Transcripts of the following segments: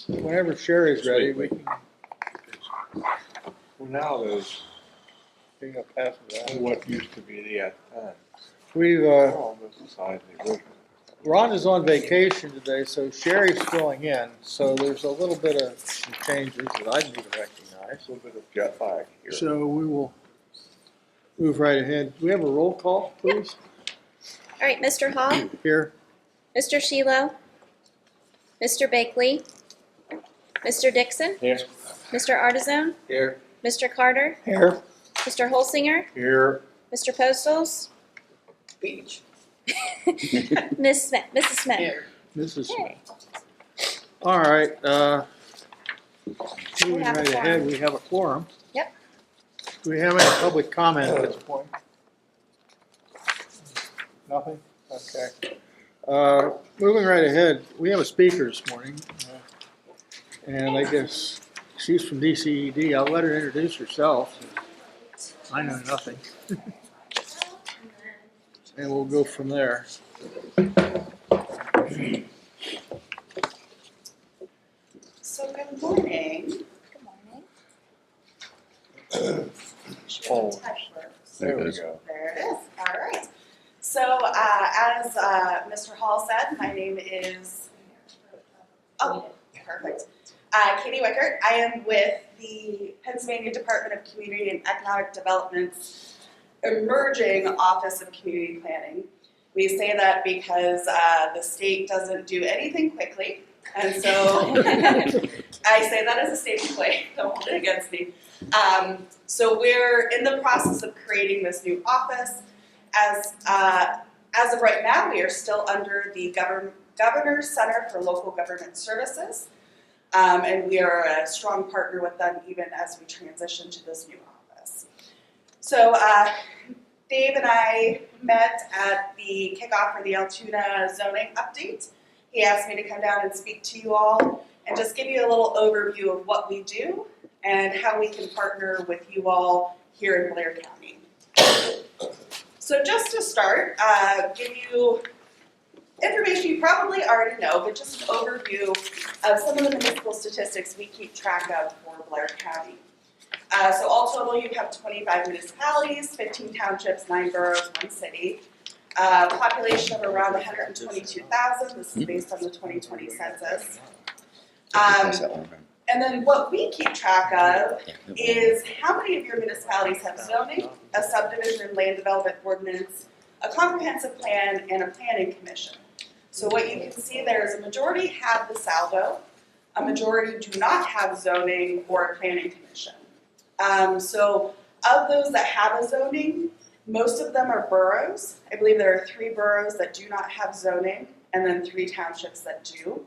Whenever Sherry's ready, we can. Well, now there's Bring up half of that. what used to be the time. We've, Almost the size of the original. Ron is on vacation today, so Sherry's filling in. So there's a little bit of some changes that I need to recognize. A little bit of jet lag here. So we will move right ahead. Do we have a roll call, please? All right, Mr. Hall, Here. Mr. Shilo, Mr. Bakley, Mr. Dixon, Here. Mr. Artizone, Here. Mr. Carter, Here. Mr. Holsinger, Here. Mr. Postles, Beach. Mrs. Smith. Here. Mrs. Okay. All right. Moving have a right quorum. ahead, we have a quorum. Yep. Do we have any public comment at this point? Nothing? Okay. Moving right ahead, we have a speaker this morning. And I guess she's from DCED. I'll let her introduce herself. I know nothing. And we'll go from there. So good morning. Good morning. Oh, there we go. There it is. All right. So as Mr. Hall said, my name is, perfect. Katie Wickert. I am with the Pennsylvania Department of Community and Economic Development's emerging Office of Community Planning. We say that because the state doesn't do anything quickly, and so I say that as a state play. Don't hold it against me. So we're in the process of creating this new office. As of right now, we are still under the Governor's Center for Local Government Services, and we are a strong partner with them even as we transition to this new office. So Dave and I met at the kickoff for the Altoona zoning update. He asked me to come down and speak to you all and just give you a little overview of what we do and how we can partner with you all here in Blair County. So just to start, give you information you probably already know, but just an overview of some of the municipal statistics we keep track of for Blair County. So all total, you have 25 municipalities, 15 townships, 9 boroughs, 1 city. Population of around 122,000. This is based on the 2020 census. And then what we keep track of is how many of your municipalities have zoning, a subdivision and land development ordinance, a comprehensive plan, and a planning commission. So what you can see there is a majority have the saldo, a majority do not have zoning or a planning commission. So of those that have a zoning, most of them are boroughs. I believe there are 3 boroughs that do not have zoning, and then 3 townships that do.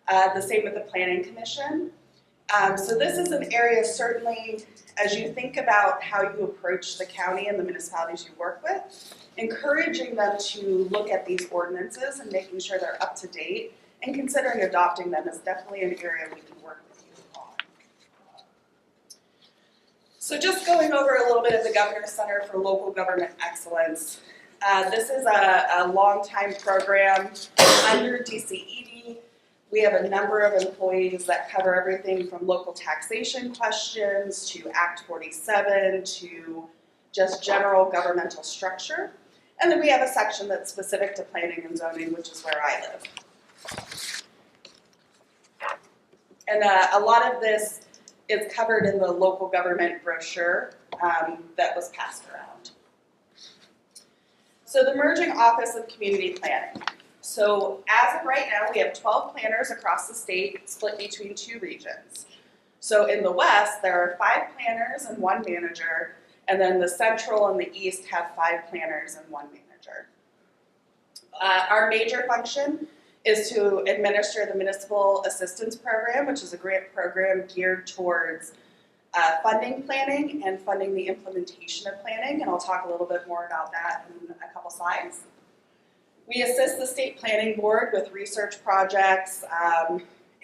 The same with the planning commission. So this is an area certainly, as you think about how you approach the county and the municipalities you work with, encouraging them to look at these ordinances and making sure they're up to date and considering adopting them is definitely an area we can work with you on. So just going over a little bit of the Governor's Center for Local Government Excellence. This is a long-time program under DCED. We have a number of employees that cover everything from local taxation questions to Act 47 to just general governmental structure. And then we have a section that's specific to planning and zoning, which is where I live. And a lot of this is covered in the local government brochure that was passed around. So the Emerging Office of Community Planning. So as of right now, we have 12 planners across the state split between 2 regions. So in the west, there are 5 planners and 1 manager, and then the central and the east have 5 planners and 1 manager. Our major function is to administer the Municipal Assistance Program, which is a grant program geared towards funding planning and funding the implementation of planning, and I'll talk a little bit more about that in a couple slides. We assist the State Planning Board with research projects,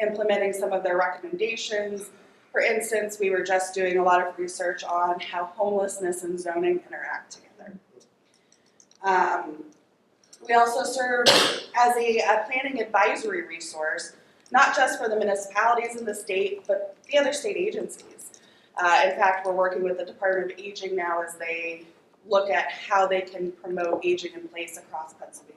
implementing some of their recommendations. For instance, we were just doing a lot of research on how homelessness and zoning interact together. We also serve as a planning advisory resource not just for the municipalities in the state, but the other state agencies. In fact, we're working with the Department of Aging now as they look at how they can promote aging in place across Pennsylvania.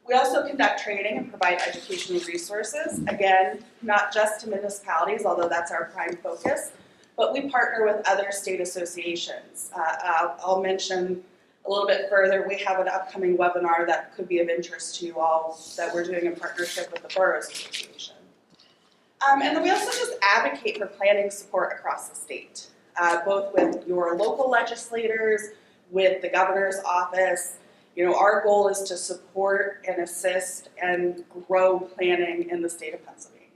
We also conduct training and provide educational resources, again, not just to municipalities, although that's our prime focus, but we partner with other state associations. I'll mention a little bit further, we have an upcoming webinar that could be of interest to you all that we're doing in partnership with the Boroughs Association. And then we also just advocate for planning support across the state, both with your local legislators, with the governor's office. You know, our goal is to support and assist and grow planning in the state of Pennsylvania.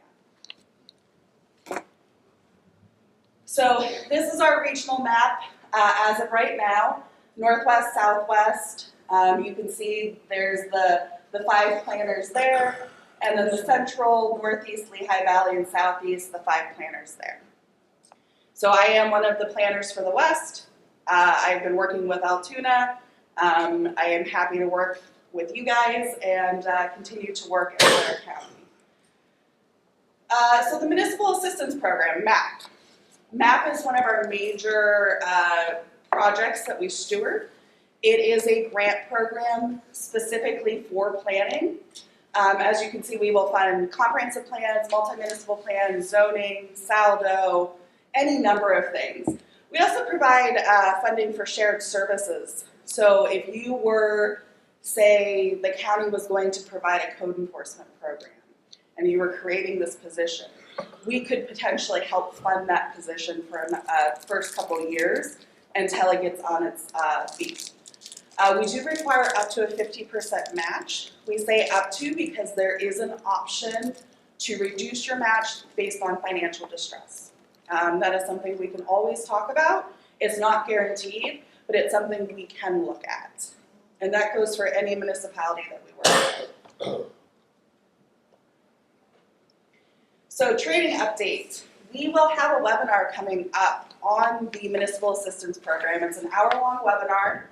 So this is our regional map as of right now, northwest, southwest. You can see there's the 5 planners there, and then the central, northeast, Lehigh Valley, and southeast, the 5 planners there. So I am one of the planners for the west. I've been working with Altoona. I am happy to work with you guys and continue to work in Blair County. So the Municipal Assistance Program, MAP. MAP is one of our major projects that we steward. It is a grant program specifically for planning. As you can see, we will fund comprehensive plans, multi-municipal plans, zoning, saldo, any number of things. We also provide funding for shared services. So if you were, say, the county was going to provide a code enforcement program and you were creating this position, we could potentially help fund that position for the first couple of years until it gets on its feet. We do require up to a 50% match. We say up to because there is an option to reduce your match based on financial distress. That is something we can always talk about. It's not guaranteed, but it's something we can look at. And that goes for any municipality that we work with. So training update. We will have a webinar coming up on the Municipal Assistance Program. It's an hour-long webinar.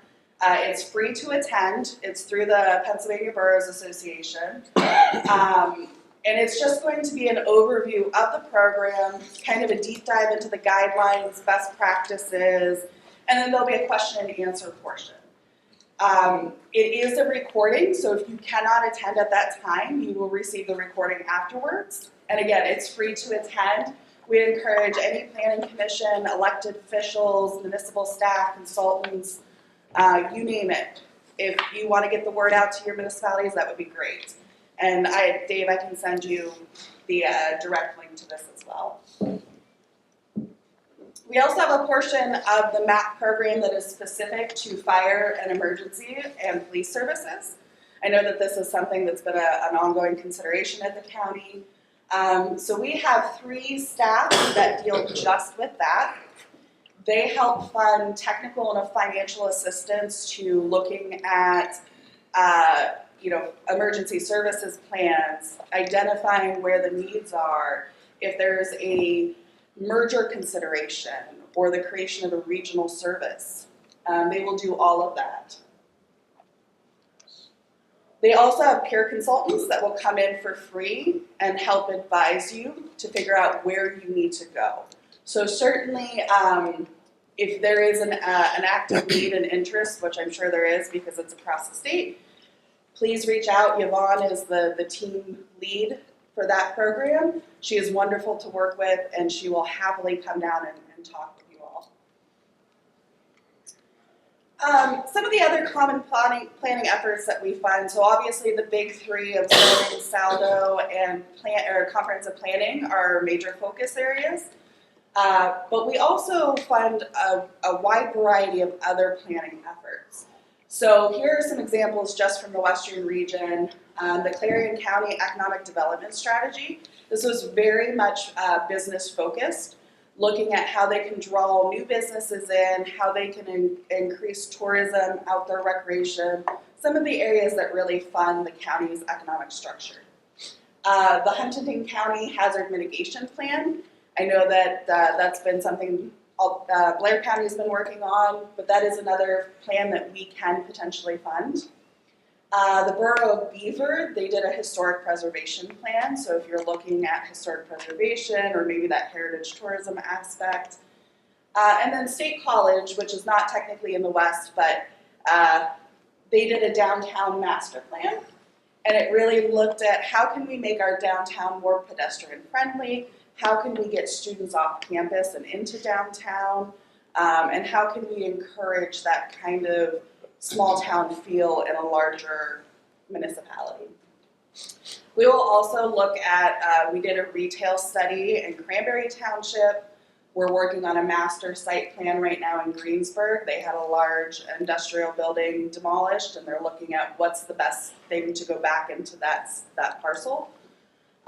It's free to attend. It's through the Pennsylvania Boroughs Association. And it's just going to be an overview of the program, kind of a deep dive into the guidelines, best practices, and then there'll be a question and answer portion. It is a recording, so if you cannot attend at that time, you will receive the recording afterwards. And again, it's free to attend. We encourage any planning commission, elected officials, municipal staff, consultants, you name it. If you want to get the word out to your municipalities, that would be great. And Dave, I can send you the direct link to this as well. We also have a portion of the MAP program that is specific to fire and emergency and police services. I know that this is something that's been an ongoing consideration at the county. So we have 3 staff that deal just with that. They help fund technical and financial assistance to looking at emergency services plans, identifying where the needs are, if there's a merger consideration or the creation of a regional service. They will do all of that. They also have peer consultants that will come in for free and help advise you to figure out where you need to go. So certainly, if there is an active need and interest, which I'm sure there is because it's across the state, please reach out. Yvonne is the team lead for that program. She is wonderful to work with, and she will happily come down and talk with you all. Some of the other common planning efforts that we fund, so obviously the big 3 of zoning, saldo, and comprehensive planning are major focus areas. But we also fund a wide variety of other planning efforts. So here are some examples just from the Western region. The Clarion County Economic Development Strategy. This was very much business focused, looking at how they can draw new businesses in, how they can increase tourism, outdoor recreation, some of the areas that really fund the county's economic structure. The Huntington County Hazard Mitigation Plan. I know that that's been something Blair County has been working on, but that is another plan that we can potentially fund. The Borough of Beaver, they did a historic preservation plan. So if you're looking at historic preservation or maybe that heritage tourism aspect. And then State College, which is not technically in the West, but they did a downtown master plan. And it really looked at how can we make our downtown more pedestrian friendly? How can we get students off campus and into downtown? And how can we encourage that kind of small town feel in a larger municipality? We will also look at, we did a retail study in Cranberry Township. We're working on a master site plan right now in Greensburg. They had a large industrial building demolished and they're looking at what's the best thing to go back into that parcel.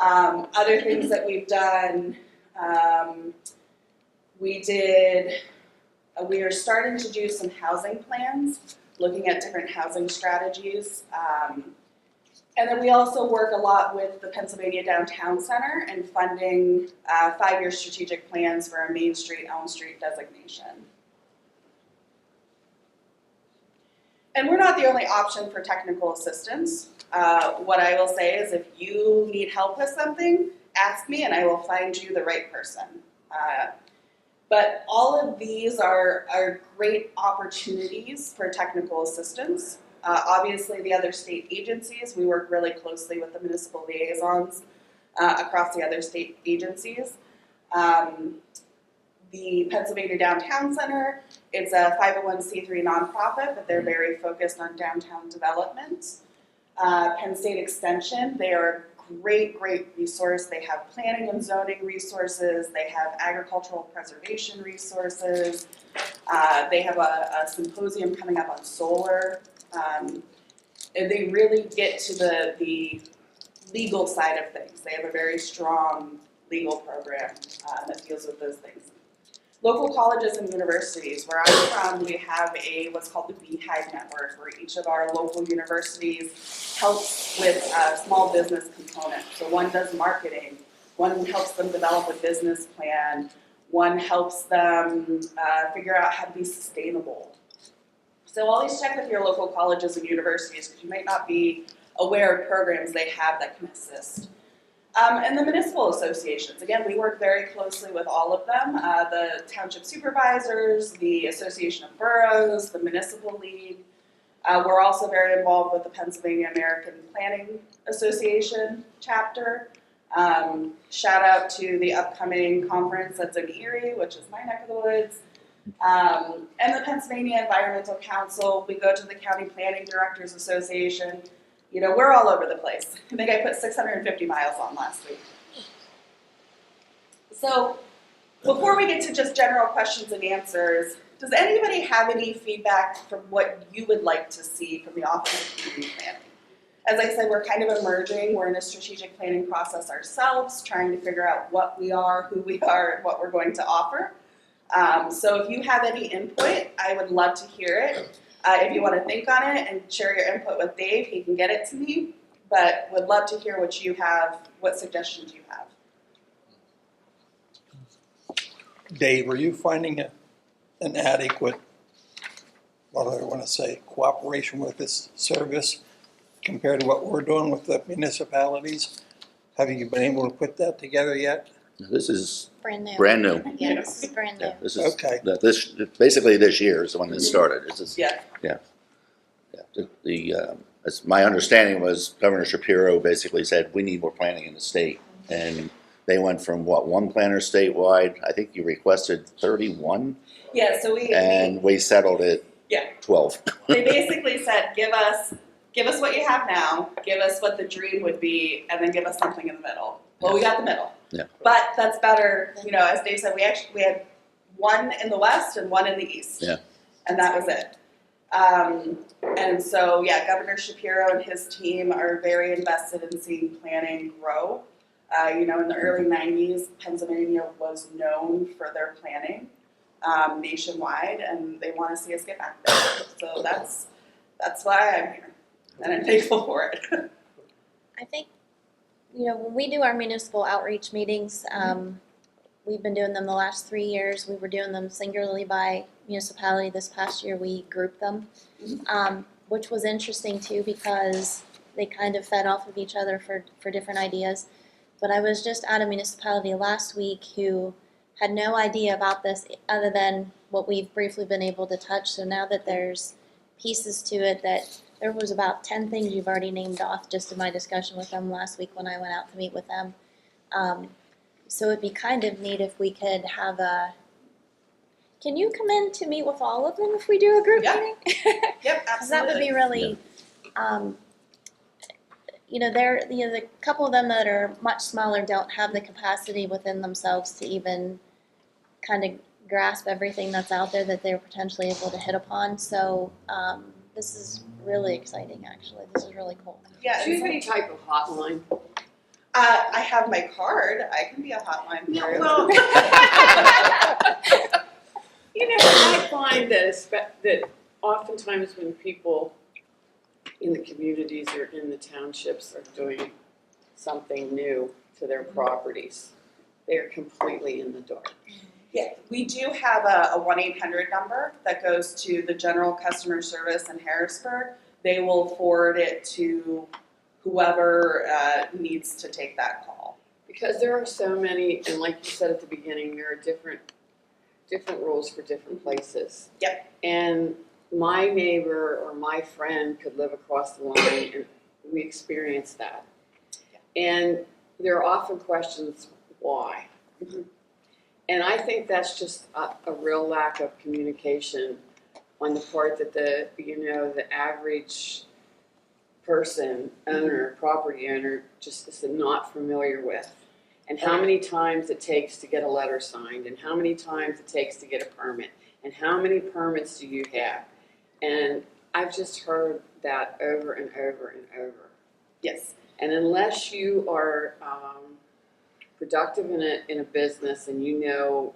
Other things that we've done, we are starting to do some housing plans, looking at different housing strategies. And then we also work a lot with the Pennsylvania Downtown Center and funding 5-year strategic plans for a Main Street, Elm Street designation. And we're not the only option for technical assistance. What I will say is if you need help with something, ask me and I will find you the right person. But all of these are great opportunities for technical assistance. Obviously, the other state agencies, we work really closely with the municipal liaisons across the other state agencies. The Pennsylvania Downtown Center, it's a 501c3 nonprofit, but they're very focused on downtown development. Penn State Extension, they are a great resource. They have planning and zoning resources. They have agricultural preservation resources. They have a symposium coming up on solar. And they really get to the legal side of things. They have a very strong legal program that deals with those things. Local colleges and universities, where I'm from, we have what's called the Beehive Network, where each of our local universities helps with a small business component. So one does marketing, one helps them develop a business plan, one helps them figure out how to be sustainable. So always check with your local colleges and universities because you might not be aware of programs they have that can assist. And the municipal associations, again, we work very closely with all of them, the township supervisors, the Association of Boroughs, the Municipal League. We're also very involved with the Pennsylvania American Planning Association chapter. Shout out to the upcoming conference that's in Erie, which is my neck of the woods. And the Pennsylvania Environmental Council, we go to the County Planning Directors Association. You know, we're all over the place. I think I put 650 miles on last week. So before we get to just general questions and answers, does anybody have any feedback from what you would like to see from the Office of Community Planning? As I said, we're kind of emerging. We're in a strategic planning process ourselves, trying to figure out what we are, who we are, and what we're going to offer. So if you have any input, I would love to hear it. If you want to think on it and share your input with Dave, he can get it to me. But would love to hear what you have, what suggestions you have. Dave, are you finding an adequate, what do I want to say, cooperation with this service compared to what we're doing with the municipalities? Have you been able to put that together yet? This is Brand new. brand new. Yeah, this is brand new. Yeah, this is Okay. basically this year is the one that started. This is, Yeah. as my understanding was, Governor Shapiro basically said we need more planning in the state, and they went from one planner statewide. I think you requested 31, Yeah, so we settled it. Yeah. 12. They basically said, give us what you have now, give us what the dream would be, and then give us something in the middle. Well, we got the middle. Yeah. But that's better, you know, as Dave said, we had one in the west and one in the east. Yeah. And that was it. And so, yeah, Governor Shapiro and his team are very invested in seeing planning grow. You know, in the early 90s, Pennsylvania was known for their planning nationwide, and they want to see us get back there. So that's why I'm here, and I'm thankful for it. I think, you know, when we do our municipal outreach meetings, we've been doing them the last 3 years. We were doing them singularly by municipality. This past year, we grouped them. which was interesting too because they kind of fed off of each other for different ideas. But I was just at a municipality last week who had no idea about this other than what we've briefly been able to touch. So now that there's pieces to it, that there was about 10 things you've already named off just in my discussion with them last week when I went out to meet with them. So it'd be kind of neat if we could have a, can you come in to meet with all of them if we do a group Yeah. meeting? Yep, Because that would be really, the couple of them that are much smaller don't have the capacity within themselves to even kind of grasp everything that's out there that they're potentially able to hit upon. So this is really exciting, actually. This is really cool. Yeah. Do you have any type of hotline? I have my card. I can be a hotline for you. Well, I find that oftentimes when people in the communities or in the townships are doing something new to their properties, they're completely in the dark. Yeah, we do have a 1-800 number that goes to the general customer service in Harrisburg. They will forward it to whoever needs to take that call. Because there are so many, and like you said at the beginning, there are different rules for different places. Yep. And my neighbor or my friend could live across the line, and we experienced that. And there are often questions, why? Mhm. And I think that's just a real lack of communication on the part that the average person, owner, property owner, just is not familiar with. And how many times it takes to get a letter signed, and how many times it takes to get a permit, and how many permits do you have? And I've just heard that over and over and over. Yes. And unless you are productive in a business and you know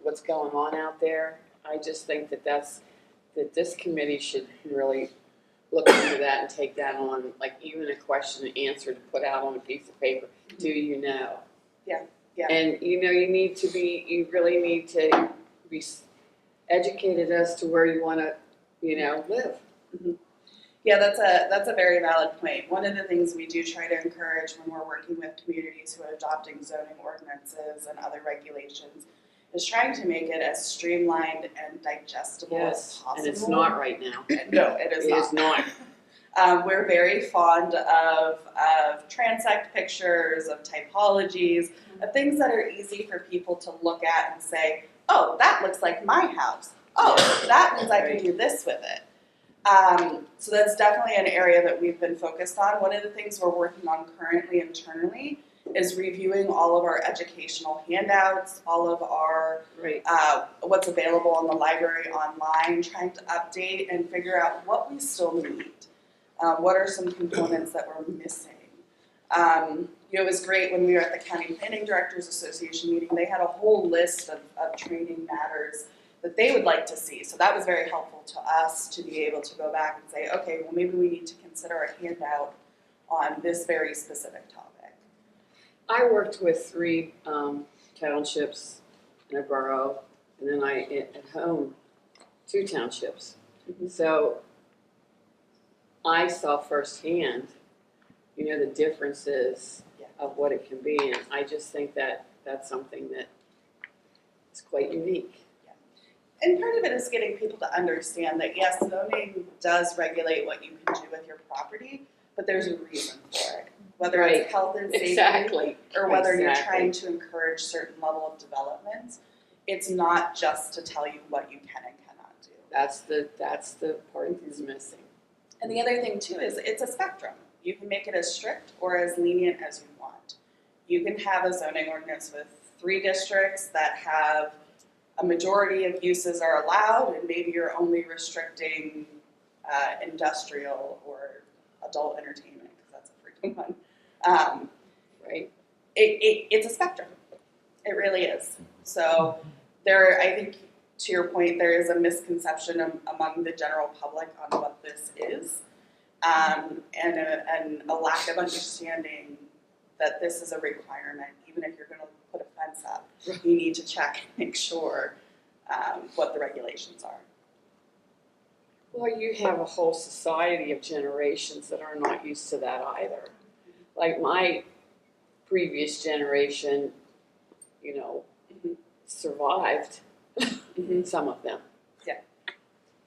what's going on out there, I just think that this committee should really look into that and take that on, like even a question and answer to put out on a piece of paper. Do you know? Yeah. And you really need to be educated as to where you want to, live. Yeah, that's a very valid point. One of the things we do try to encourage when we're working with communities who are adopting zoning ordinances and other regulations is trying to make it as streamlined and digestible as possible. And it's not right now. No, it is It not. is not. We're very fond of transect pictures, of typologies, of things that are easy for people to look at and say, oh, that looks like my house. Oh, that means I can do this with it. So that's definitely an area that we've been focused on. One of the things we're working on currently internally is reviewing all of our educational handouts, all of our what's available in the library online, trying to update and figure out what we still need. What are some components that we're missing? It was great when we were at the County Planning Directors Association meeting. They had a whole list of training matters that they would like to see. So that was very helpful to us to be able to go back and say, okay, well maybe we need to consider a handout on this very specific topic. I worked with 3 townships in a borough, and then at home 2 townships. Mhm. So I saw firsthand, the differences of what it can be, and I just think that that's something that is quite unique. And part of it is getting people to understand that yes, zoning does regulate what you can do with your property, but there's a reason for it. Whether it's health and safety, Exactly. or whether you're Exactly. trying to encourage certain level of development, it's not just to tell you what you can and cannot do. That's the part that's missing. And the other thing too is it's a spectrum. You can make it as strict or as lenient as you want. You can have a zoning ordinance with 3 districts that have a majority of uses are allowed, and maybe you're only restricting industrial or adult entertainment, because that's a freaking one. Right? It's a spectrum. It really is. So I think to your point, there is a misconception among the general public on what this is, and a lack of understanding that this is a requirement. Even if you're going to put a fence up, you need to check and make sure what the regulations are. Well, you have a whole society of generations that are not used to that either. Like my previous generation, you know, survived, some of them. Yeah.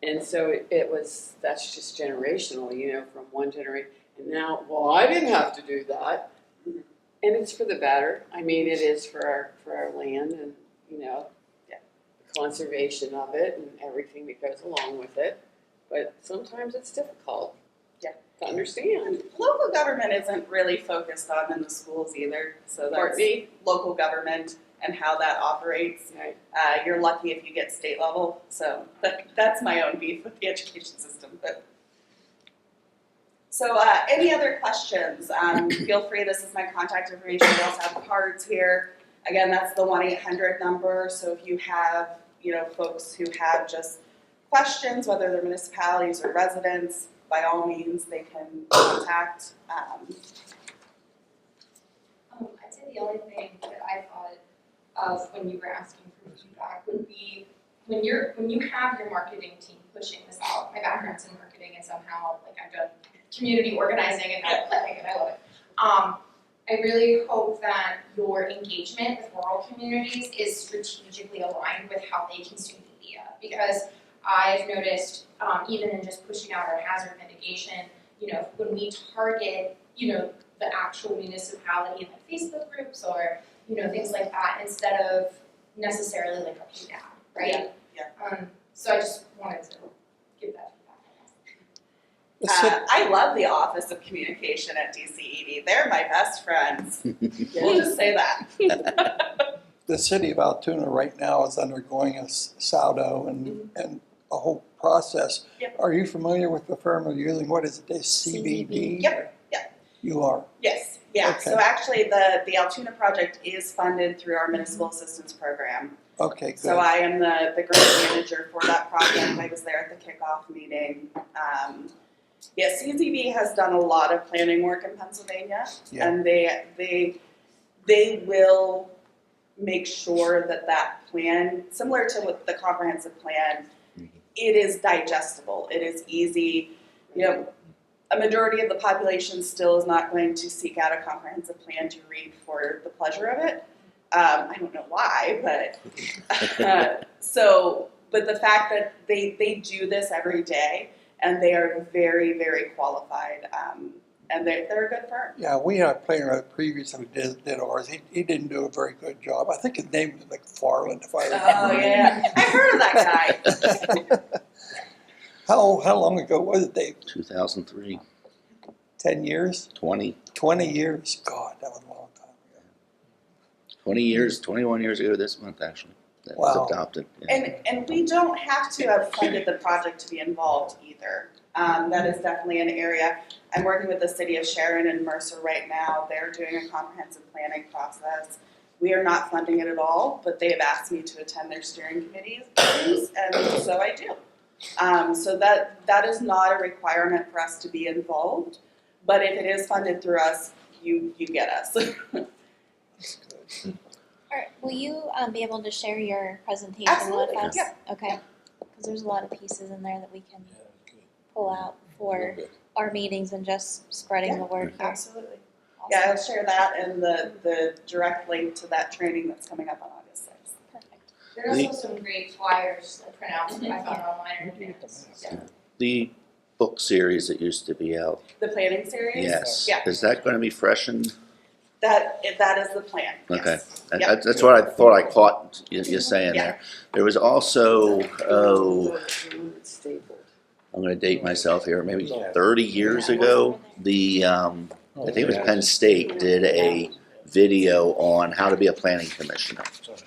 And so that's just generational, you know, from one generation. And now, well, I didn't have to do that. And it's for the better. I mean, it is for our land and, you know, the conservation of it and everything that goes along with it. But sometimes it's difficult to understand. Local government isn't really focused on in the schools either, so that's Part B. local government and how that operates. Right. You're lucky if you get state level, so that's my own beef with the education system. But so, any other questions? Feel free. This is my contact information. We also have cards here. Again, that's the 1-800 number. So if you have, you know, folks who have just questions, whether they're municipalities or residents, by all means, they can contact. I'd say the only thing that I thought of when you were asking for feedback would be when you have your marketing team pushing this out. My background's in marketing and somehow I've done community organizing and I love it. I really hope that your engagement with rural communities is strategically aligned with how they consume media, because I've noticed, even in just pushing out our hazard mitigation, you know, when we target, you know, the actual municipality in like Facebook groups or, you know, things like that, instead of necessarily like a paid ad, right? Yeah. So I just wanted to give that feedback. I love the Office of Communication at DCED. They're my best friends. We'll just say that. The city of Altoona right now is undergoing a SAUDO and a whole process. Yep. Are you familiar with the firm you're using? What is it, the CBD? Yep. You are? Yes. Yeah. Okay. So actually, the Altoona project is funded through our municipal assistance program. Okay, good. So I am the grant manager for that project. I was there at the kickoff meeting. CZB has done a lot of planning work in Pennsylvania, Yeah. and they will make sure that plan, similar to with the comprehensive plan, it is digestible. It is easy. You know, a majority of the population still is not going to seek out a comprehensive plan to read for the pleasure of it. I don't know why, but but the fact that they do this every day and they are very, very qualified, and they're a good firm. Yeah, we had a planner that previously did ours. He didn't do a very good job. I think his name was McFarland, if I remember. Oh yeah, I've heard of that guy. How long ago was it, Dave? 2003, 10 years? 20, 20 years? God, that was a long time ago. 20 years, 21 years ago this month, actually. That Wow. was adopted. Yeah. And we don't have to have funded the project to be involved either. That is definitely an area. I'm working with the city of Sharon and Mercer right now. They're doing a comprehensive planning process. We are not funding it at all, but they have asked me to attend their steering committees, and so I do. So that is not a requirement for us to be involved, but if it is funded through us, you get us. That's good. Alright, will you be able to share your presentation Absolutely, with us? yeah. Okay, because there's a lot of pieces in there that we can pull out for our meetings and just spreading the word here. Absolutely. Yeah, I'll share that and the direct link to that training that's coming up on August 6th. Perfect. There's also some great flyers that print out that I found online in advance. Yeah. The book series that used to be out, The planning series? yes. Yeah. Is that going to be freshened? That is the plan, yes. Okay. Yep. That's what I thought I caught you saying Yeah. there. There was also, Stapled. I'm going to date myself here, maybe 30 years ago, I think it was Penn State did a video on how to be a planning commissioner.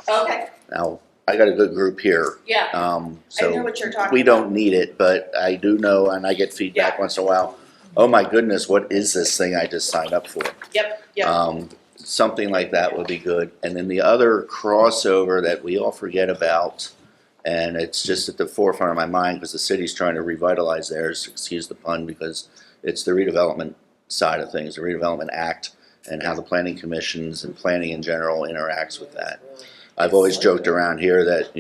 Okay, Now, I got a good group here, yeah, I know so what you're talking about. we don't need it, but I do know, and I get feedback Yeah. once in a while, oh my goodness, what is this thing I just signed up for? Yep. Something like that would be good. And then the other crossover that we all forget about, and it's just at the forefront of my mind because the city's trying to revitalize theirs, excuse the pun, because it's the redevelopment side of things, the Redevelopment Act, and how the planning commissions and planning in general interacts with that. I've always joked around here that,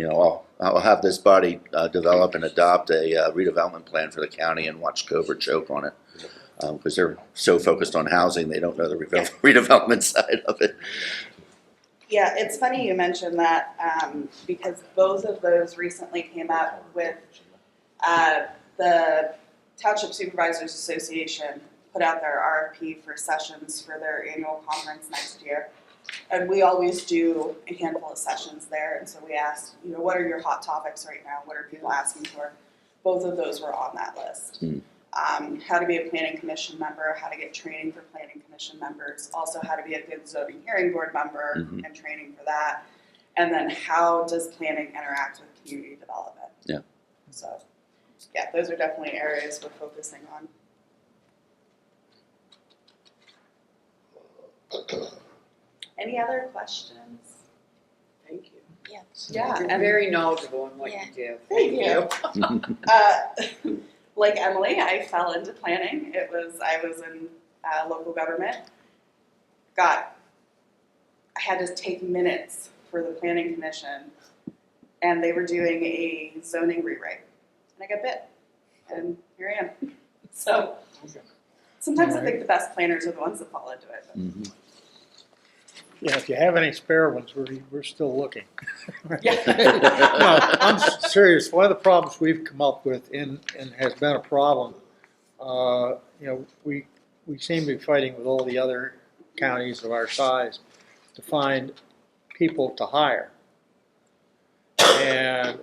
I'll have this body develop and adopt a redevelopment plan for the county and watch Cobra choke on it. Because they're so focused on housing, they don't know the redevelopment side of it. Yeah, it's funny you mentioned that, because both of those recently came up with, the Township Supervisors Association put out their RFP for sessions for their annual conference next year. And we always do a handful of sessions there, and so we asked, what are your hot topics right now? What are people asking for? Both of those were on that list. How to be a planning commission member, how to get training for planning commission members, also how to be a good zoning hearing board member and training for that. And then how does planning interact with community development? Yeah. So, yeah, those are definitely areas we're focusing on. Any other questions? Thank you. Yeah, You're and very knowledgeable in what you do. thank you. Like Emily, I fell into planning. I was in local government. I had to take minutes for the planning commission, and they were doing a zoning rewrite, and I got bit, and here I am. So sometimes I think the best planners are the ones that fall into it. Yeah, if you have any spare ones, we're still looking. Yeah. No, I'm serious. One of the problems we've come up with and has been a problem, we seem to be fighting with all the other counties of our size to find people to hire. And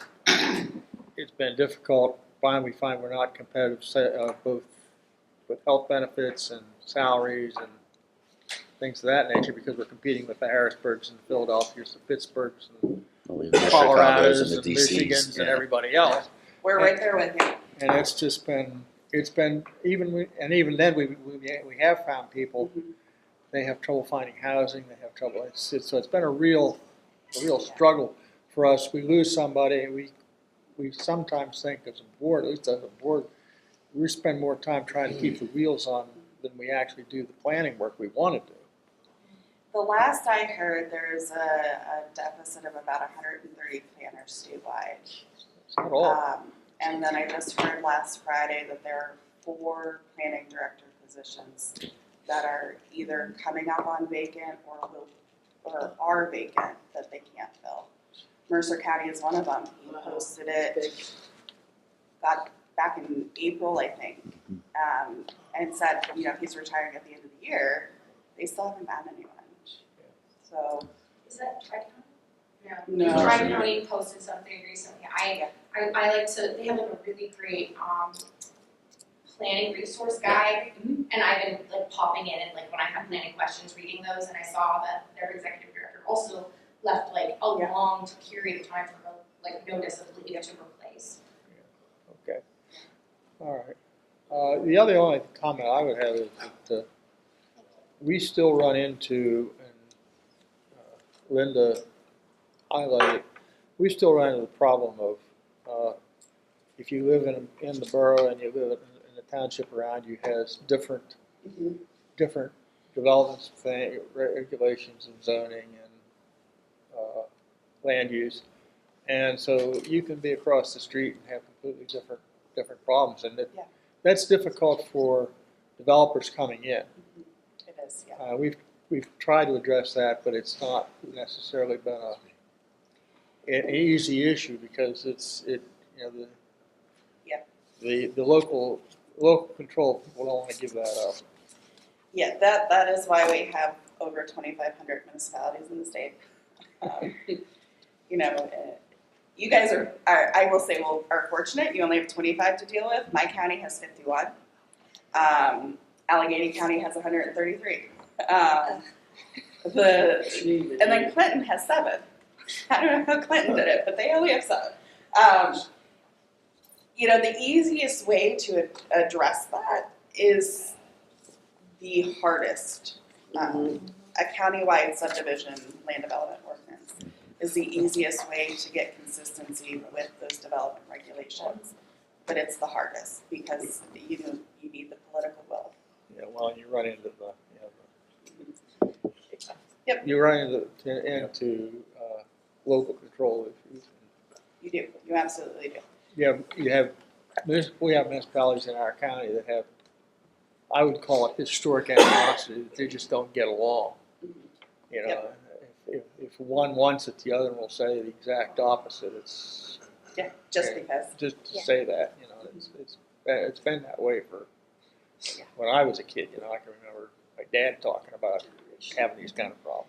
it's been difficult. We find we're not competitive, both with health benefits and salaries and things of that nature, because we're competing with the Harrisburgs and the Philadelphias, the Pittsburghs and The Colorados Chicago's and and the DCs. Michigans and everybody else. We're right there with you. And it's been even then we have found people. They have trouble finding housing. They have trouble. So it's been a real struggle for us. We lose somebody. We sometimes think as a board, at least as a board, we spend more time trying to keep the wheels on than we actually do the planning work we want to do. The last I heard, there's a deficit of about 130 planners statewide. It's not all. And then I just heard last Friday that there are 4 planning director positions that are either coming up on vacant or are vacant that they can't fill. Mercer County is one of them. He posted it back in April, I think, and said, he's retiring at the end of the year. They still haven't found anyone. So. Is that Tri-County? No. Tri-County posted something recently. I like to, they have like a really great planning resource guide, and I've been like popping in and like when I have planning questions, reading those, and I saw that their executive director also left like a long period of time for like notice of leave to replace. Okay. All right. The only comment I would have is that we still run into, and Linda highlighted, we still run into the problem of if you live in the borough and you live in the township around you has different developments, regulations and zoning and land use. And so you can be across the street and have completely different problems, and that's difficult for developers coming in. It is, yeah. We've tried to address that, but it's not necessarily been an easy issue because the local control will only give that up. Yeah, that is why we have over 2,500 municipalities in the state. You guys are, I will say, are fortunate. You only have 25 to deal with. My county has 51. Allegheny County has 133. And then Clinton has 7. I don't know how Clinton did it, but they only have 7. The easiest way to address that is the hardest. A countywide subdivision land development ordinance is the easiest way to get consistency with those development regulations, but it's the hardest because you need the political will. Yeah, well, you run into Yep. you run into local control issues. You do, you absolutely do. we have municipalities in our county that have, I would call it historic animosity, they just don't get along. You know, if one wants it, the other will say the exact opposite. It's Yeah, just because. just to Yeah. say that, you know, it's been that way for, when I was a kid, you know, I can remember my dad talking about having these kind of problems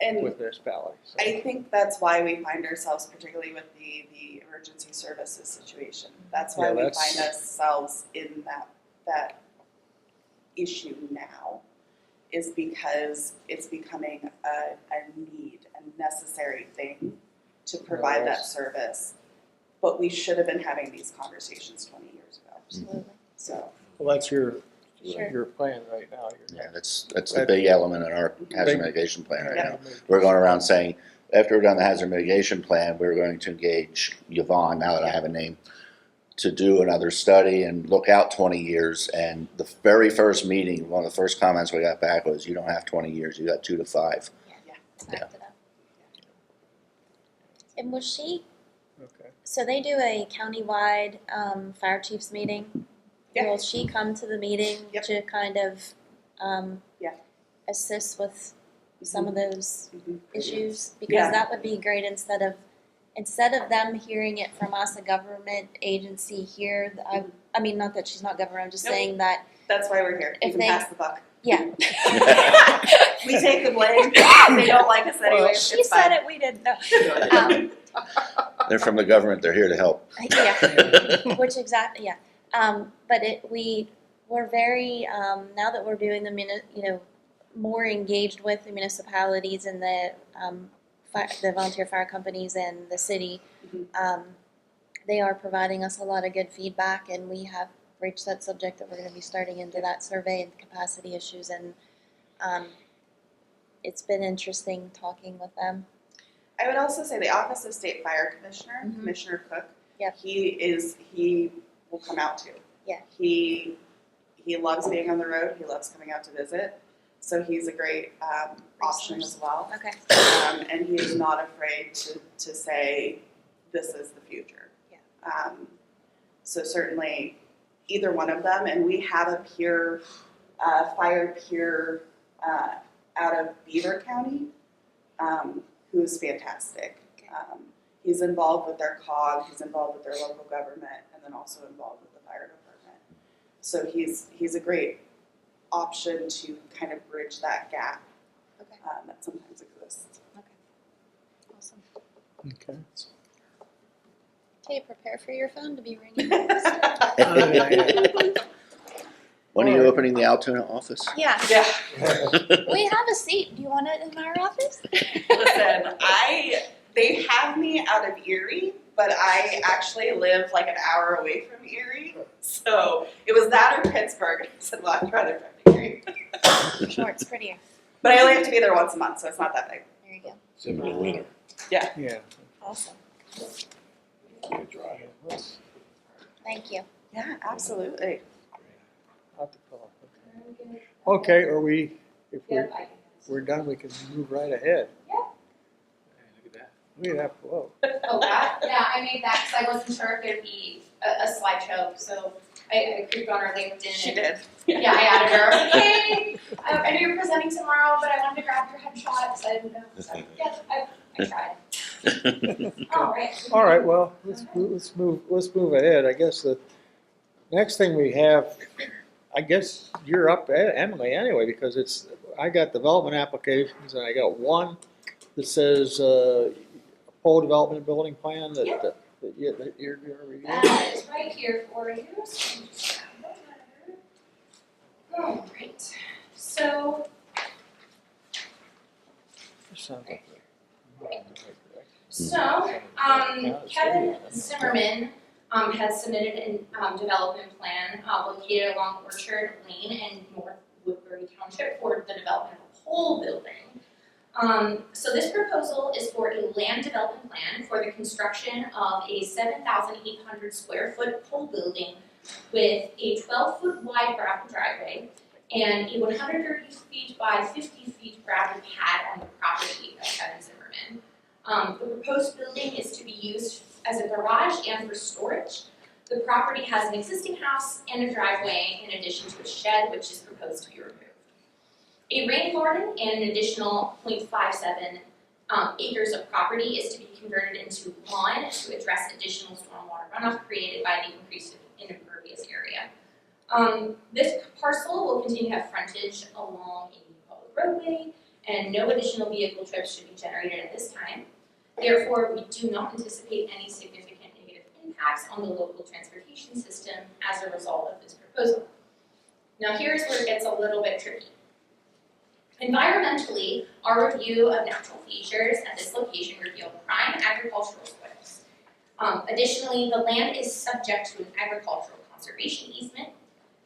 And with municipalities. So, I think that's why we find ourselves, particularly with the emergency services situation. That's why Yeah, we that's- find ourselves in that issue now, is because it's becoming a need, a necessary thing to provide that that's- service. But we should have been having these conversations 20 years ago. Absolutely. So, Well, that's your Sure. plan right now. Yeah, that's a big element in our hazard mitigation plan right Yeah. now. We're going around saying, after we're done the hazard mitigation plan, we're going to engage Yvonne, now that I have a name, to do another study and look out 20 years. And the very first meeting, one of the first comments we got back was, you don't have 20 years, you got 2 to 5. Backed it up. And was she, Okay. so they do a countywide fire chiefs meeting? Yeah. Will she come to the meeting Yep. to kind of Yeah. assist with some of those mhm. issues? Yeah. Because that would be great instead of them hearing it from us, a government agency here. I mean, not that she's not government, I'm just Nope. saying that, That's why we're here. You If can they- pass the buck. yeah. We take the blame. They don't like us anyway. She It's said fine. it, we didn't know. They're from the government, they're here to help. Yeah, which exactly, yeah. But we're very, now that we're doing more engaged with the municipalities and the volunteer fire companies and the city, they are providing us a lot of good feedback, and we have reached that subject that we're gonna be starting into that survey and capacity issues, and it's been interesting talking with them. I would also say the Office of State Fire Commissioner, Mhm. Commissioner Cook. Yep. He will come out too. Yeah. He loves being on the road. He loves coming out to visit. So he's a great option as well. Okay. And he is not afraid to say, this is the future. Yeah. So certainly either one of them, and we have a peer, fire peer out of Beaver County, who's fantastic. Okay. He's involved with their COG, he's involved with their local government, and then also involved with the fire department. So he's a great option to kind of bridge that gap Okay. that sometimes exists. Awesome. Okay. Okay, prepare for your phone to be ringing. When are you opening the Altoona office? Yeah, Yeah. we have a seat. Do you want it in our office? Listen, they have me out of Erie, but I actually live like an hour away from Erie. So it was that or Pittsburgh. I said, well, I'd rather come to Erie. Sure, it's prettier. But I only have to be there once a month, so it's not that big. There you go. Except for winter, Yeah. Awesome. it's gonna dry. Thank you. Yeah, absolutely. Not the call. Okay, if Yep, we're done, we can move right ahead. Yeah. Look at that. Look at that flow. Oh, that? Yeah, I made that because I wasn't sure if there'd be a slideshow, so I creeped on her LinkedIn. She and- did. Yeah, I added her. I was like, hey, I know you're presenting tomorrow, but I wanted to grab your headshot because I didn't know. So, yeah, I tried. All right. All right, well, let's move ahead. I guess the next thing we have, I guess you're up, Emily, anyway, because I got development applications and I got one that says pole development building plan that you're gonna review. That is right here for you. So I'm just grab that. All right. So Kevin Zimmerman has submitted a development plan located along Orchard Lane in North Woodbury Township for the development of a pole building. So this proposal is for a land development plan for the construction of a 7,800 square foot pole building with a 12-foot wide gravel driveway and a 130 feet by 50 feet gravel pad on the property of Kevin Zimmerman. The proposed building is to be used as a garage and for storage. The property has an existing house and a driveway in addition to a shed which is proposed to be removed. A rain garden and an additional 0.57 acres of property is to be converted into lawn to address additional stormwater runoff created by the increase in impervious area. This parcel will continue to have frontage along a public roadway, and no additional vehicle trips should be generated at this time. Therefore, we do not anticipate any significant negative impacts on the local transportation system as a result of this proposal. Now here's where it gets a little bit tricky. Environmentally, our review of natural features at this location revealed prime agricultural soils. Additionally, the land is subject to an agricultural conservation easement.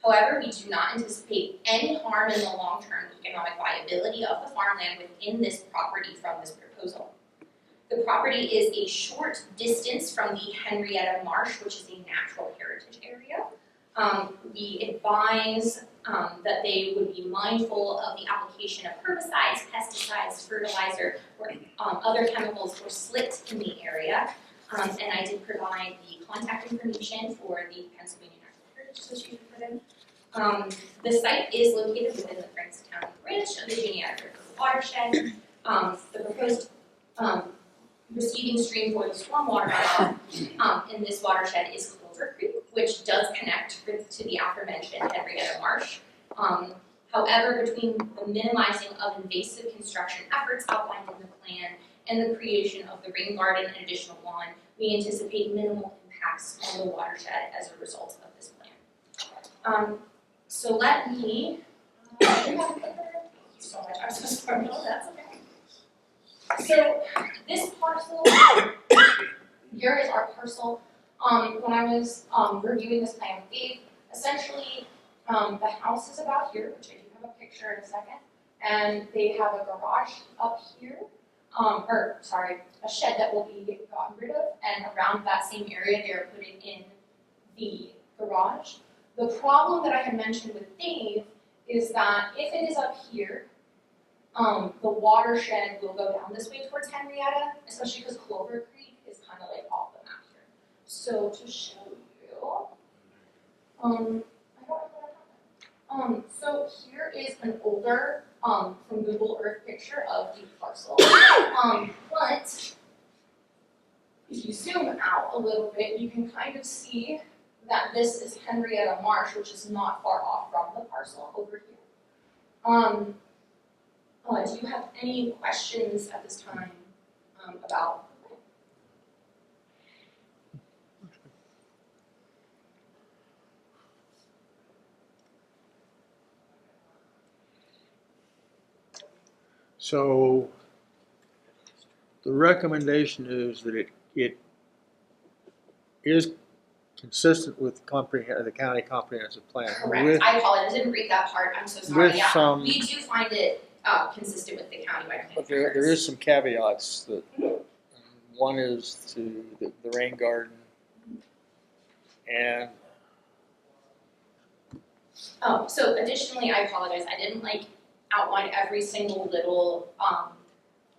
However, we do not anticipate any harm in the long-term economic viability of the farmland within this property from this proposal. The property is a short distance from the Henrietta Marsh, which is a natural heritage area. We advise that they would be mindful of the application of herbicides, pesticides, fertilizer, or other chemicals or slick in the area. And I did provide the contact information for the Pennsylvania Natural Heritage Association for them. The site is located within the Franks County branch of the Juniata River watershed. The proposed receiving stream for the stormwater runoff in this watershed is Clover Creek, which does connect to the aforementioned Henrietta Marsh. However, between the minimizing of invasive construction efforts outlined in the plan and the creation of the rain garden and additional lawn, we anticipate minimal impacts on the watershed as a result of this plan. So let me, thank you so much, I'm so sorry, no, that's okay. So this parcel, here is our parcel. When I was reviewing this plan with Dave, essentially the house is about here, which I do have a picture in a second, and they have a garage up here, a shed that will be gotten rid of, and around that same area they're putting in the garage. The problem that I had mentioned with Dave is that if it is up here, the watershed will go down this way towards Henrietta, especially because Clover Creek is kind of like off the map here. So to show you, I don't know what happened. So here is an older from Google Earth picture of the parcel. But if you zoom out a little bit, you can kind of see that this is Henrietta Marsh, which is not far off from the parcel over here. Do you have any questions at this time about the plan? So the recommendation is that it is consistent with the county comprehensive plan. Correct. I apologize. I didn't read that part. I'm so sorry. With Yeah, some, we do find it consistent with the countywide plan. but there is some caveats that one is to the rain garden and So additionally, I apologize. I didn't outline every single little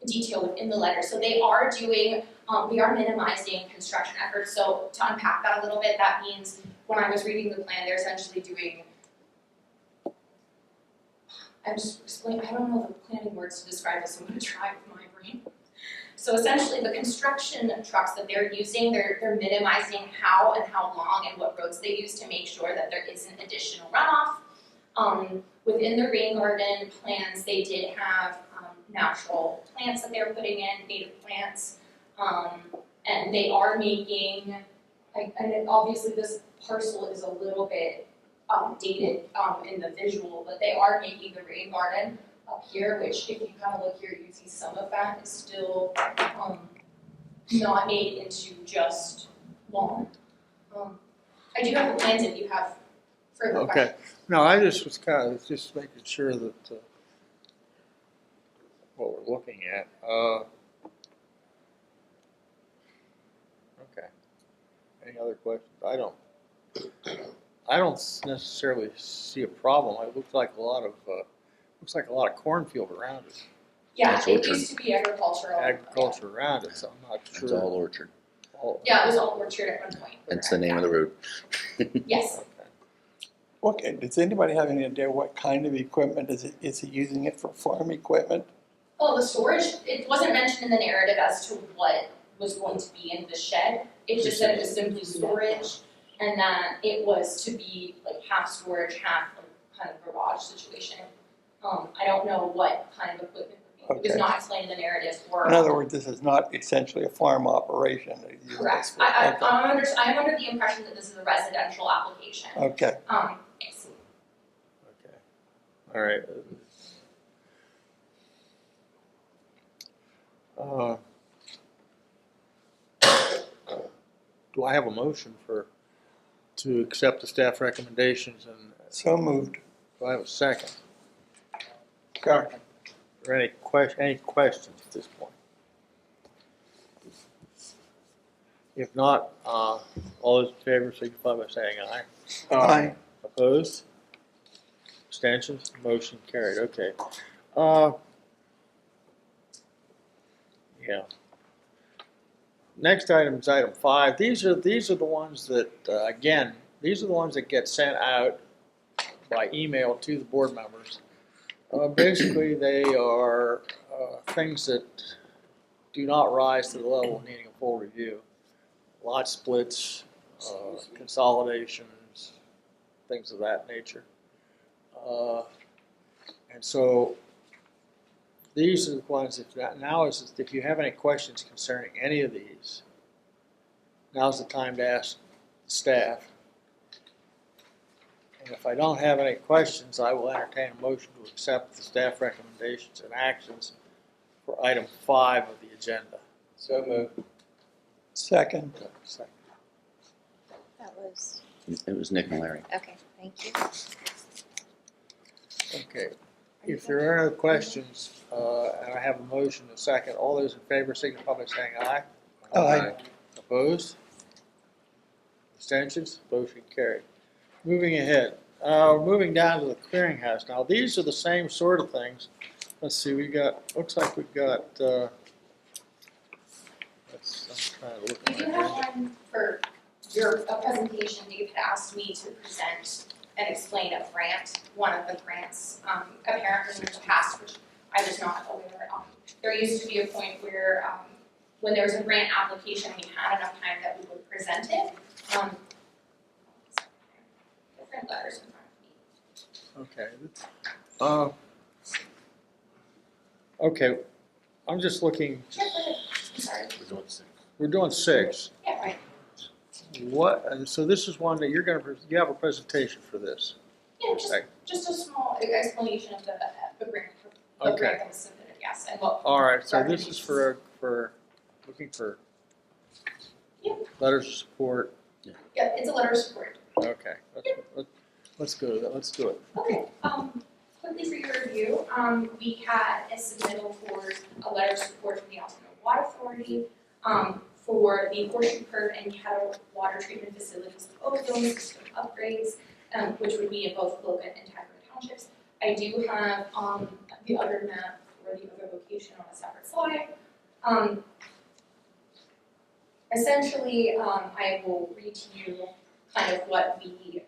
detail within the letter. So they are doing, we are minimizing construction efforts. So to unpack that a little bit, that means when I was reading the plan, they're essentially doing, I'm just explaining, I don't know the planning words to describe this, so I'm going to try with my brain. So essentially the construction trucks that they're using, they're minimizing how and how long and what roads they use to make sure that there isn't additional runoff. Within the rain garden plans, they did have natural plants that they were putting in, native plants, and they are making, and obviously this parcel is a little bit dated in the visual, but they are making the rain garden up here, which if you kind of look here, you see some of that is still not made into just lawn. I do have the plans if you have further questions. okay. No, I just was kind of just making sure that what we're looking at. Okay. Any other questions? I don't necessarily see a problem. It looks like a lot of cornfield around it, Yeah, That's it orchard. used to be agricultural. agriculture around it. So I'm not It's sure. all orchard. Yeah, it was Old Orchard at one point. That's the name of the route. Yes. Okay, does anybody have any idea what kind of equipment is he using it for farm equipment? Oh, the storage, it wasn't mentioned in the narrative as to what was going to be in the shed. It just said it was simply storage and that it was to be like half storage, half like kind of garage situation. I don't know what kind of equipment would be. It was Okay. not explained in the narrative or. In other words, this is not essentially a farm operation. Correct. Okay. I'm under the impression that this is a residential application. Okay. Yes. Okay. All right. Do I have a motion to accept the staff recommendations, and So moved. do I have a second? Second. Are there any questions at this point? If not, all those in favor signify by saying aye. Aye. Opposed? Abstentions? Motion carried. Okay. Yeah. Next item is item 5. These are the ones that again, these are the ones that get sent out by email to the board members. Basically, they are things that do not rise to the level of needing a full review. Lot splits, consolidations, things of that nature. And so these are the ones that now is if you have any questions concerning any of these, now's the time to ask staff. And if I don't have any questions, I will entertain a motion to accept the staff recommendations and actions for item 5 of the agenda. So moved. Second. That was, It was Nick and Larry. okay, thank you. Okay. If there are no questions, and I have a motion and a second, all those in favor signify by saying aye. Aye. Opposed? Abstentions? Motion carried. Moving ahead, moving down to the clearinghouse. Now, these are the same sort of things. Let's see, looks like we've got, I'm trying to look We at do my have agenda. one for a presentation. Dave had asked me to present and explain a grant, one of the grants. Apparently in the past, which I was not aware of, there used to be a point where when there was a grant application, we had enough time that we would present it. Different letters in front of me. Okay. Okay, I'm just looking, Yeah, go ahead. I'm sorry. We're doing 6. we're doing 6. Yeah, right. What, and so this is one that you have a presentation for this. Yeah, Okay. just a small explanation of the grant, Okay. grant that was submitted, yes, and what. All right, so this is for looking for Yeah. letters of support. Yeah, it's a letter of support. Okay, let's go to that, let's do it. Okay, quickly for your review, we had a submittal for a letter of support from the Altoona Water Authority, for the Horseshoe Curve and Kettle Water Treatment Facilities ozone system upgrades, which would be in both Logan and Tiger Townships. I do have, the other map for the other location on a separate slide. Essentially, I will read to you kind of what we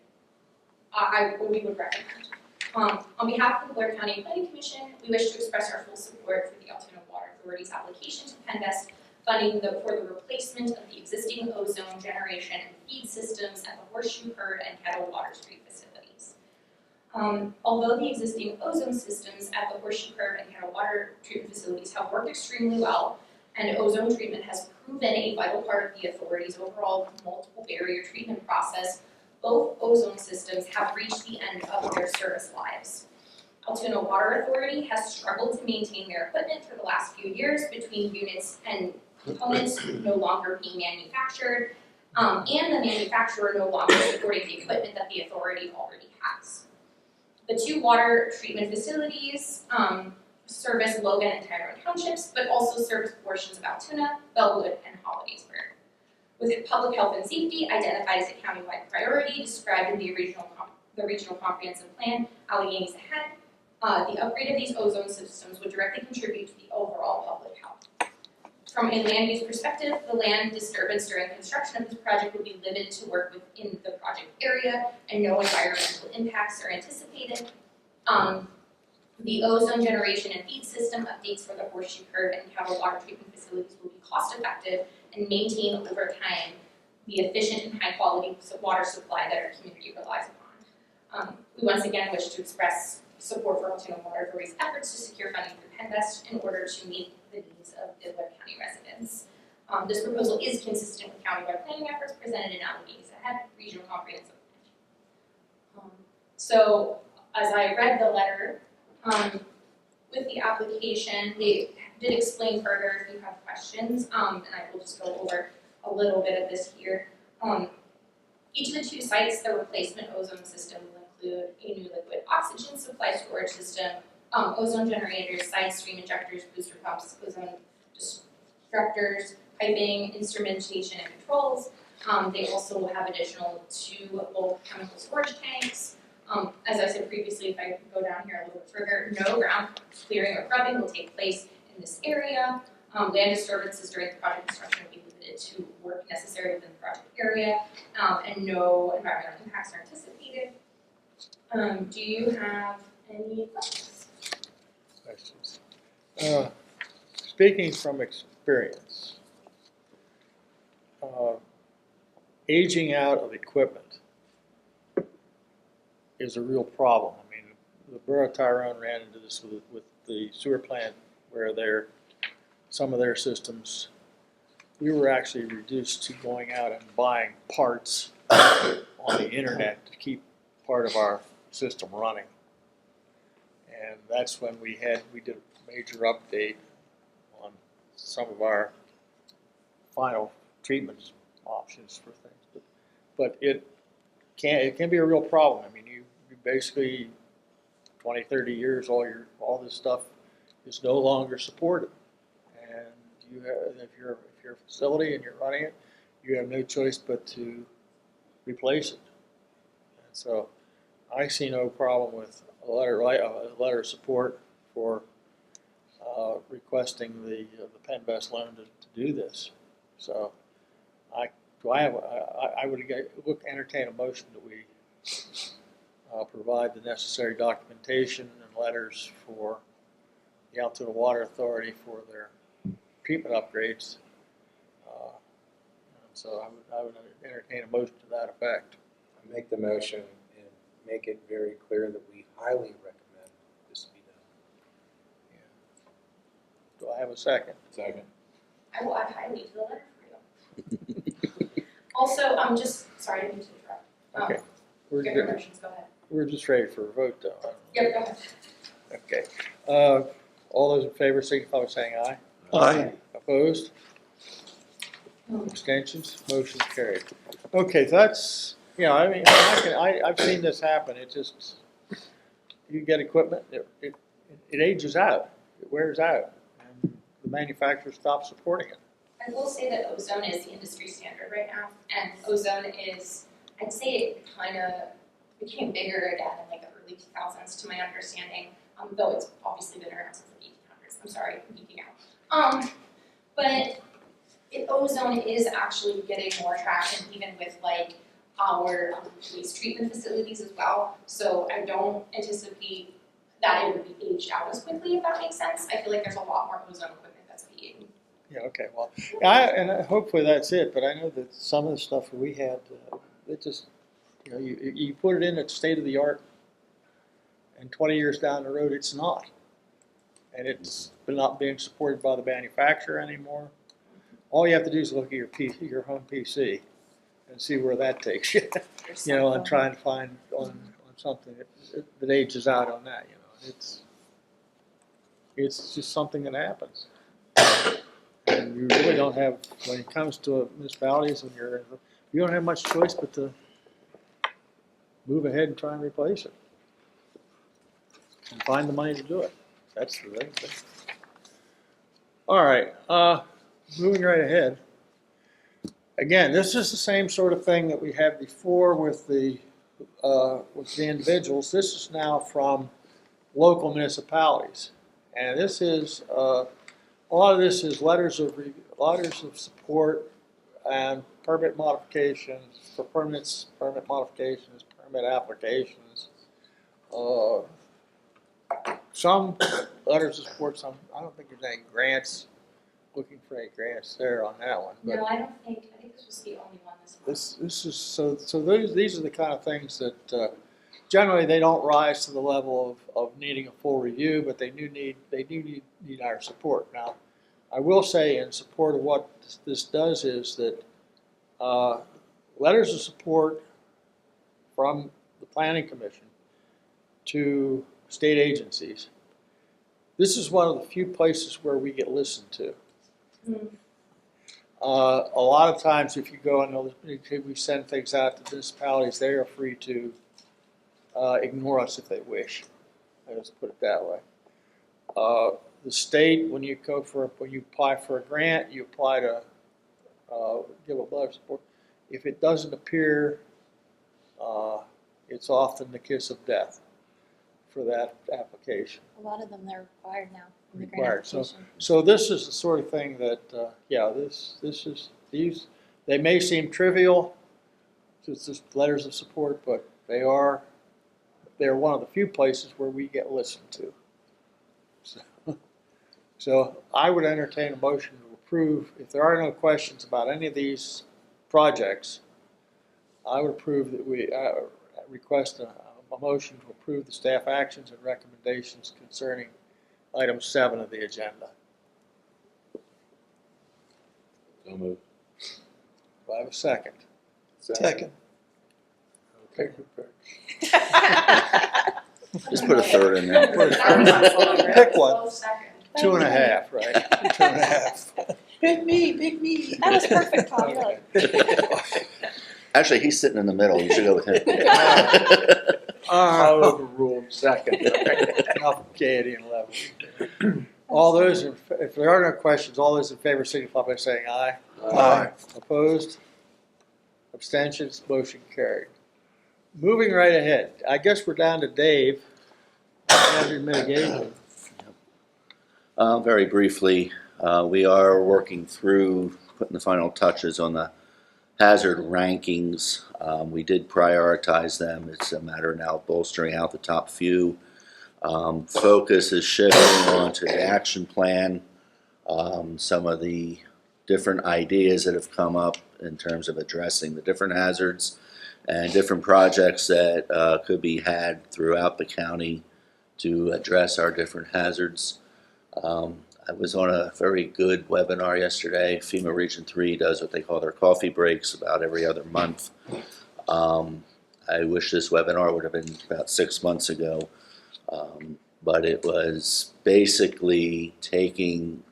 would recommend. On behalf of the Blair County Planning Commission, we wish to express our full support for the Altoona Water Authority's application to Penvest funding for the replacement of the existing ozone generation and feed systems at the Horseshoe Herd and Kettle Water Street facilities. Although the existing ozone systems at the Horseshoe Herd and Kettle Water Treatment facilities have worked extremely well, and ozone treatment has proven a vital part of the authority's overall multiple barrier treatment process, both ozone systems have reached the end of their service lives. Altoona Water Authority has struggled to maintain their equipment for the last few years between units and components no longer being manufactured, and the manufacturer no longer supporting the equipment that the authority already has. The 2 water treatment facilities service Logan and Tyrone Townships, but also service portions of Altoona, Bellwood, and Hollidaysburg. With public health and safety identified as a countywide priority described in the regional comprehensive plan, Allegany's Ahead, the upgrade of these ozone systems would directly contribute to the overall public health. From a land use perspective, the land disturbance during construction of this project will be limited to work within the project area and no environmental impacts are anticipated. The ozone generation and feed system updates for the horseshoe curve and cattle water treatment facilities will be cost effective and maintain over time the efficient and high quality water supply that our community relies upon. We once again wish to express support for Altoona Water Authority's efforts to secure funding through PennVest in order to meet the needs of the Blair County residents. This proposal is consistent with countywide planning efforts presented in Alleghenies Ahead Regional Comprehensive Plan. So, as I read the letter, with the application, they did explain further if you have questions, and I will just go over a little bit of this here. Each of the two sites, the replacement ozone system will include a new liquid oxygen supply storage system, ozone generators, side stream injectors, booster pumps, ozone destructors, piping, instrumentation, and controls. They also will have additional 2 bulk chemical storage tanks. As I said previously, if I go down here a little bit further, no ground clearing or grubbing will take place in this area. Land disturbances during the project construction will be limited to work necessary within the project area, and no environmental impacts are anticipated. Do you have any questions? Questions? Speaking from experience, aging out of equipment is a real problem. I mean, the borough of Tyrone ran into this with the sewer plant where some of their systems, we were actually reduced to going out and buying parts on the internet to keep part of our system running. And that's when we did a major update on some of our final treatment options for things. But it can be a real problem. I mean, you basically 20, 30 years, all this stuff is no longer supported. And if you're a facility and you're running it, you have no choice but to replace it. And so I see no problem with a letter of support for requesting the PennVest loan to do this. So I would entertain a motion that we provide the necessary documentation and letters for the Altoona Water Authority for their treatment upgrades. So I would entertain a motion to that effect. I make the motion and make it very clear that we highly recommend this be done. Do I have a second? Second. I will add highly to the letter for you. Also, sorry, I didn't mean to interrupt. Okay. Get your motions, go ahead. We're just ready for a vote, though. Yep, go ahead. Okay. All those in favor signify by saying aye. Aye. Opposed? Abstentions? Motion carried. Okay, so that's, I mean, I've seen this happen. It just, you get equipment, it ages out, it wears out, and the manufacturer stops supporting it. I will say that ozone is the industry standard right now, and ozone is, I'd say it kind of became bigger again in like the early 2000s to my understanding, though it's obviously been around since the 1800s. I'm sorry, I'm geeking out. But ozone is actually getting more traction even with like our waste treatment facilities as well. So I don't anticipate that it would be aged out as quickly, if that makes sense. I feel like there's a lot more ozone equipment that's being. Yeah, okay, well, hopefully that's it, but I know that some of the stuff that we had, it just, you put it in at state of the art, and 20 years down the road, it's not. And it's not being supported by the manufacturer anymore. All you have to do is look at your home PC and see where that takes you. And trying to find on something that ages out on that. It's just something that happens. And you really don't have, when it comes to municipalities, you don't have much choice but to move ahead and try and replace it. And find the money to do it. That's the thing. All right, moving right ahead. Again, this is the same sort of thing that we had before with the individuals. This is now from local municipalities. And this is a lot of this is letters of support and permit modifications for permits, permit modifications, permit applications. Some letters of support, some, I don't think there's any grants, looking for any grants there on that one. But No, I think this was the only one this month. this is, so these are the kind of things that, generally they don't rise to the level of needing a full review, but they do need our support. Now, I will say in support of what this does is that, letters of support from the Planning Commission to state agencies. This is one of the few places where we get listened to. A lot of times if you go and we send things out to municipalities, they are free to ignore us if they wish. Let's put it that way. The state, when you apply for a grant, you apply to give a letter of support. If it doesn't appear, it's often the kiss of death for that application. A lot of them, they're required now in the grant Required. application. So this is the sort of thing that, they may seem trivial, it's just letters of support, but they're one of the few places where we get listened to. So I would entertain a motion to approve, if there are no questions about any of these projects, I would approve that we request a motion to approve the staff actions and recommendations concerning item 7 of the agenda. So moved. Do I have a second? Second. Okay. Just put a third in there. Pick one. 2.5, right? 2.5. Big me. That was perfect, Tom, really. Actually, he's sitting in the middle. You should go with him. I'll overrule second. Enough gaiety and level. All those, if there are no questions, all those in favor signify by saying aye. Aye. Opposed? Abstentions? Motion carried. Moving right ahead, I guess we're down to Dave, hazard mitigation. Very briefly, we are working through putting the final touches on the hazard rankings. We did prioritize them. It's a matter now of bolstering out the top few. Focus is shifting onto the action plan. Some of the different ideas that have come up in terms of addressing the different hazards and different projects that could be had throughout the county to address our different hazards. I was on a very good webinar yesterday. FEMA Region 3 does what they call their coffee breaks about every other month. I wish this webinar would have been about 6 months ago, but it was basically taking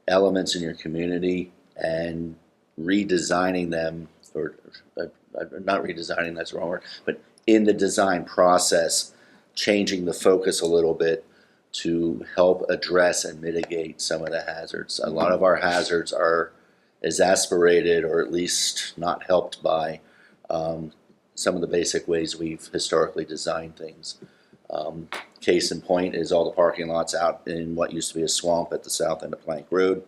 elements in your community and redesigning them, or not redesigning, that's the wrong word, but in the design process, changing the focus a little bit to help address and mitigate some of the hazards. A lot of our hazards are exasperated or at least not helped by some of the basic ways we've historically designed things. Case in point is all the parking lots out in what used to be a swamp at the south end of Plank Road.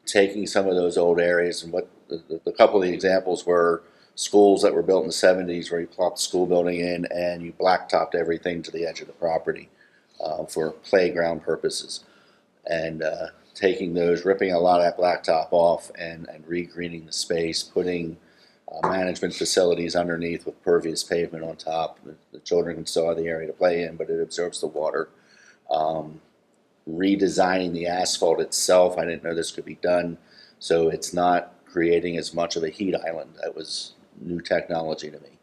Taking some of those old areas, and what the couple of the examples were schools that were built in the 70s where you plopped the school building in and you blacktopped everything to the edge of the property for playground purposes. And taking those, ripping a lot of that blacktop off and re-greening the space, putting management facilities underneath with pervious pavement on top. The children can still have the area to play in, but it absorbs the water. Redesigning the asphalt itself, I didn't know this could be done, so it's not creating as much of a heat island. That was new technology to me.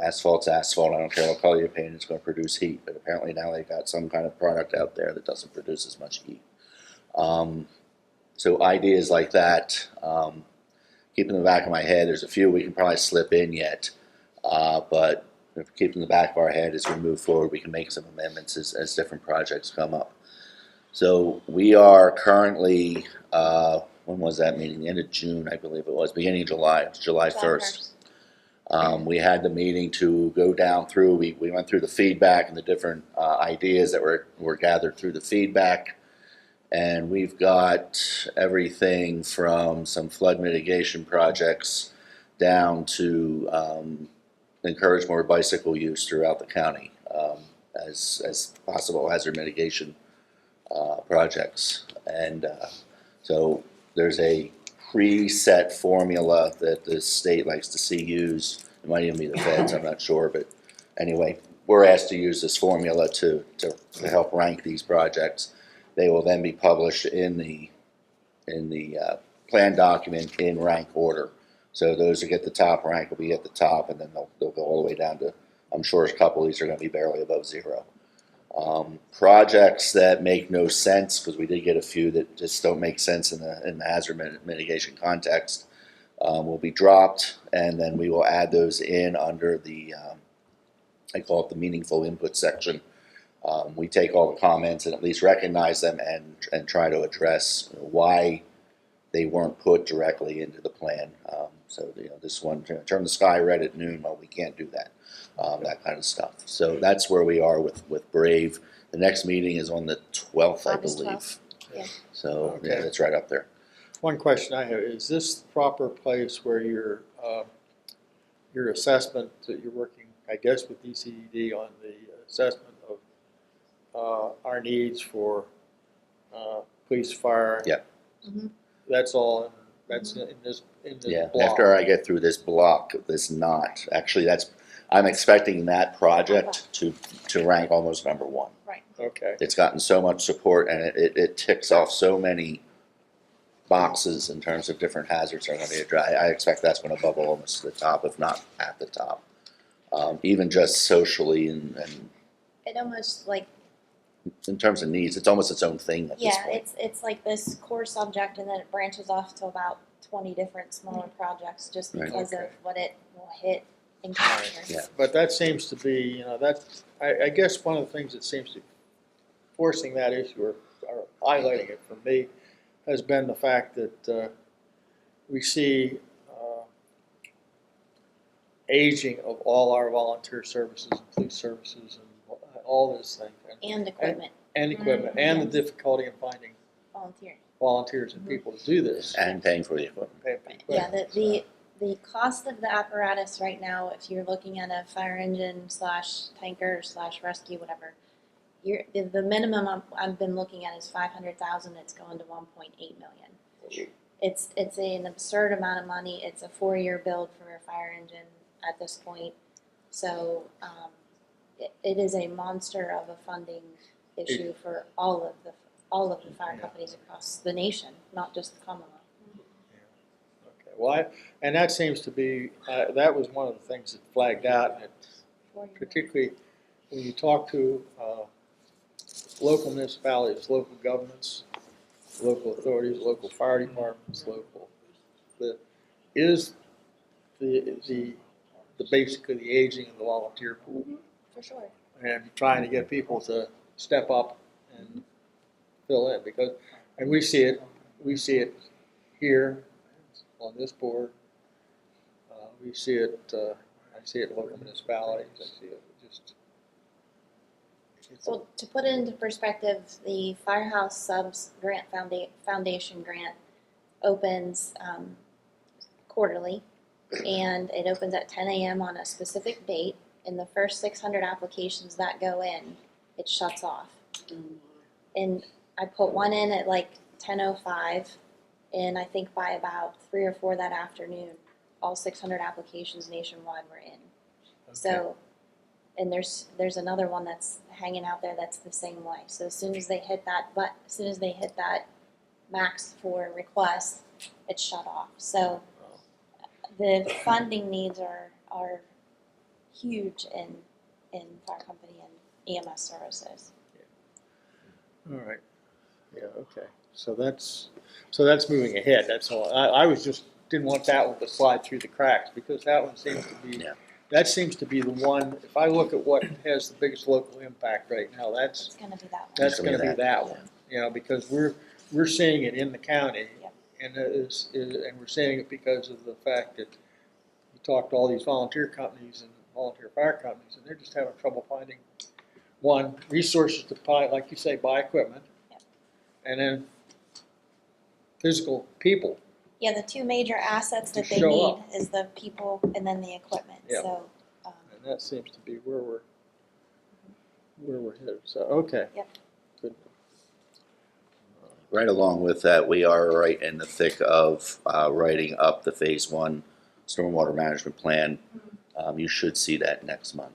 Asphalt's asphalt, I don't care what color you paint, it's going to produce heat, but apparently now they've got some kind of product out there that doesn't produce as much heat. So ideas like that, keep in the back of my head. There's a few we can probably slip in yet, but keep in the back of our head as we move forward. We can make some amendments as different projects come up. So we are currently, when was that meeting? The end of June, I believe it was, beginning of July. It was July 1st. We had the meeting to go down through, we went through the feedback and the different ideas that were gathered through the feedback. And we've got everything from some flood mitigation projects down to encourage more bicycle use throughout the county as possible hazard mitigation projects. And so there's a preset formula that the state likes to see used. It might even be the feds, I'm not sure, but anyway, we're asked to use this formula to help rank these projects. They will then be published in the plan document in rank order. So those who get the top rank will be at the top, and then they'll go all the way down to, I'm sure a couple of these are going to be barely above zero. Projects that make no sense, because we did get a few that just don't make sense in the hazard mitigation context, will be dropped, and then we will add those in under the, I call it the meaningful input section. We take all the comments and at least recognize them and try to address why they weren't put directly into the plan. So this one, turn the sky red at noon, well, we can't do that. That kind of stuff. So that's where we are with Brave. The next meeting is on the 12th, I August believe. 12th, yeah. So Okay. yeah, that's right up there. One question I have, is this the proper place where your assessment that you're working, I guess, with DCED on the assessment of our needs for police, fire? Yeah. Mhm. That's all, that's in this Yeah, block? after I get through this block, this knot, actually I'm expecting that project to rank almost number one. Okay, It's gotten so much support and it ticks off so many boxes in terms of different hazards that are going to be addressed. I expect that's going to bubble almost to the top, if not at the top. Even just socially and It almost like, in terms of needs, it's almost its own thing at this yeah, point. it's like this core subject, and then it branches off to about 20 different smaller projects just Right. because of Okay. what it will hit and capture. Yeah. but that seems to be, I guess one of the things that seems to be forcing that issue or highlighting it for me has been the fact that we see aging of all our volunteer services and police services and all this thing. And equipment, And equipment, and the difficulty in finding volunteering. volunteers and people to do this. And paying for the equipment. Pay for Yeah, equipment, the cost of the apparatus right now, if you're looking at a fire engine / tanker / rescue, whatever, the minimum I've been looking at is 500,000. It's going to 1.8 million. It's an absurd amount of money. It's a 4-year build for a fire engine at this point. So it is a monster of a funding issue for all of the fire companies across the nation, not just the Commonwealth. Okay, well, and that seems to be, that was one of the things that flagged out, and it, 4 years. particularly when you talk to local municipalities, local governments, local authorities, local fire departments, basically the aging of the volunteer pool, For sure. and trying to get people to step up and fill in, and we see it here on this board. We see it, I see it in local municipalities, I see it just. Well, to put it into perspective, the Firehouse Subs Grant Foundation grant opens quarterly, and it opens at 10 a.m. on a specific date. And the first 600 applications that go in, it shuts off. And I put one in at like 10:05, and I think by about 3 or 4 that afternoon, all 600 applications nationwide were in. So, and there's another one that's hanging out there that's the same way. So as soon as they hit that max for requests, it's shut off. So the funding needs are huge in fire company and EMS services. All right, yeah, okay, so that's moving ahead, that's all. I was just, didn't want that one to slide through the cracks, because that one seems to be, Yeah. that seems to be the one, if I look at what has the biggest local impact right now, It's gonna be that one. that's gonna be gonna be that, that one. Because we're seeing it in the county, Yep. and we're seeing it because of the fact that you talked to all these volunteer companies and volunteer fire companies, and they're just having trouble finding, one, resources to buy, like you say, buy equipment, Yep. and then physical people. Yeah, the two major assets To that they show need up. is the people and then the equipment, Yeah. so, And that seems to be where we're headed. So, okay. Yep. Good. Right along with that, we are right in the thick of writing up the Phase 1 stormwater management plan. You should see that next month.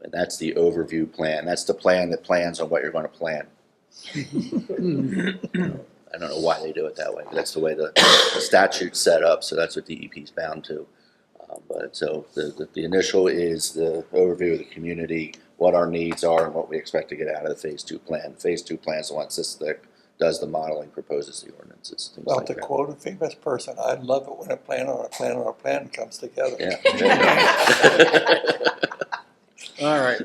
And that's the overview plan. That's the plan that plans on what you're going to plan. I don't know why they do it that way, but that's the way the statute's set up, so that's what DEP's bound to. But so the initial is the overview of the community, what our needs are, and what we expect to get out of the Phase 2 plan. The Phase 2 plan is the one that does the modeling, proposes the ordinances, things Well, like to that. quote a famous person, I love it when a plan on a plan on a plan comes together. Yeah. All right.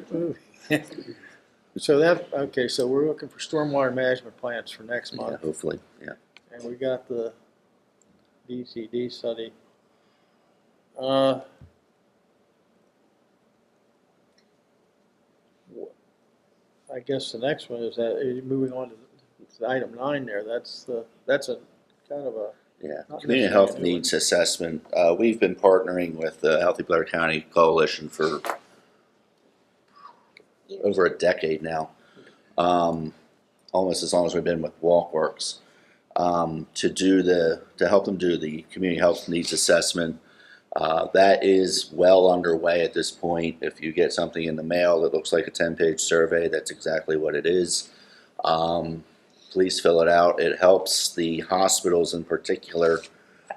So okay, so we're looking for stormwater management plans for next Yeah, month. hopefully, yeah. And we got the DCD study. I guess the next one is moving on to item 9 there. That's a kind of a, Yeah, Not community necessarily health new. needs assessment. We've been partnering with the Healthy Blair County Coalition for over a decade now, almost as long as we've been with WalkWorks, to help them do the community health needs assessment. That is well underway at this point. If you get something in the mail that looks like a 10-page survey, that's exactly what it is. Please fill it out. It helps the hospitals in particular,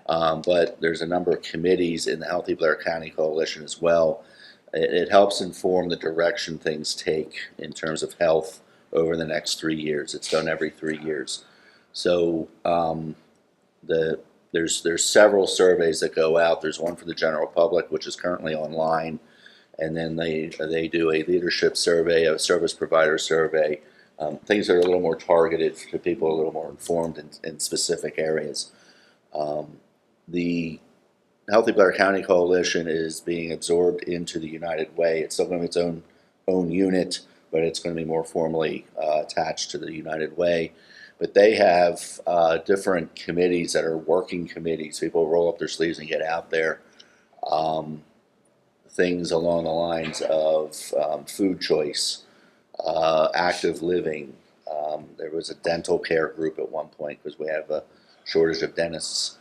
but there's a number of committees in the Healthy Blair County Coalition as well. It helps inform the direction things take in terms of health over the next 3 years. It's done every 3 years. So there's several surveys that go out. There's one for the general public, which is currently online, and then they do a leadership survey, a service provider survey, things that are a little more targeted to people, a little more informed in specific areas. The Healthy Blair County Coalition is being absorbed into the United Way. It's still going to be its own unit, but it's going to be more formally attached to the United Way. But they have different committees that are working committees. People roll up their sleeves and get out there. Things along the lines of food choice, active living. There was a dental care group at one point because we have a shortage of dentists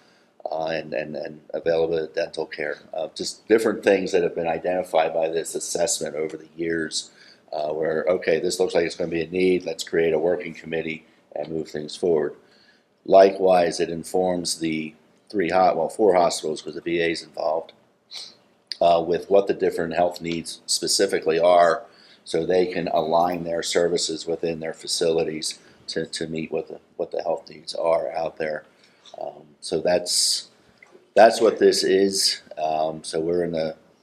and available dental care. Just different things that have been identified by this assessment over the years where, okay, this looks like it's going to be a need. Let's create a working committee and move things forward. Likewise, it informs the 4 hospitals, because the VA is involved, with what the different health needs specifically are, so they can align their services within their facilities to meet what the health needs are out there. So that's what this is. So we're in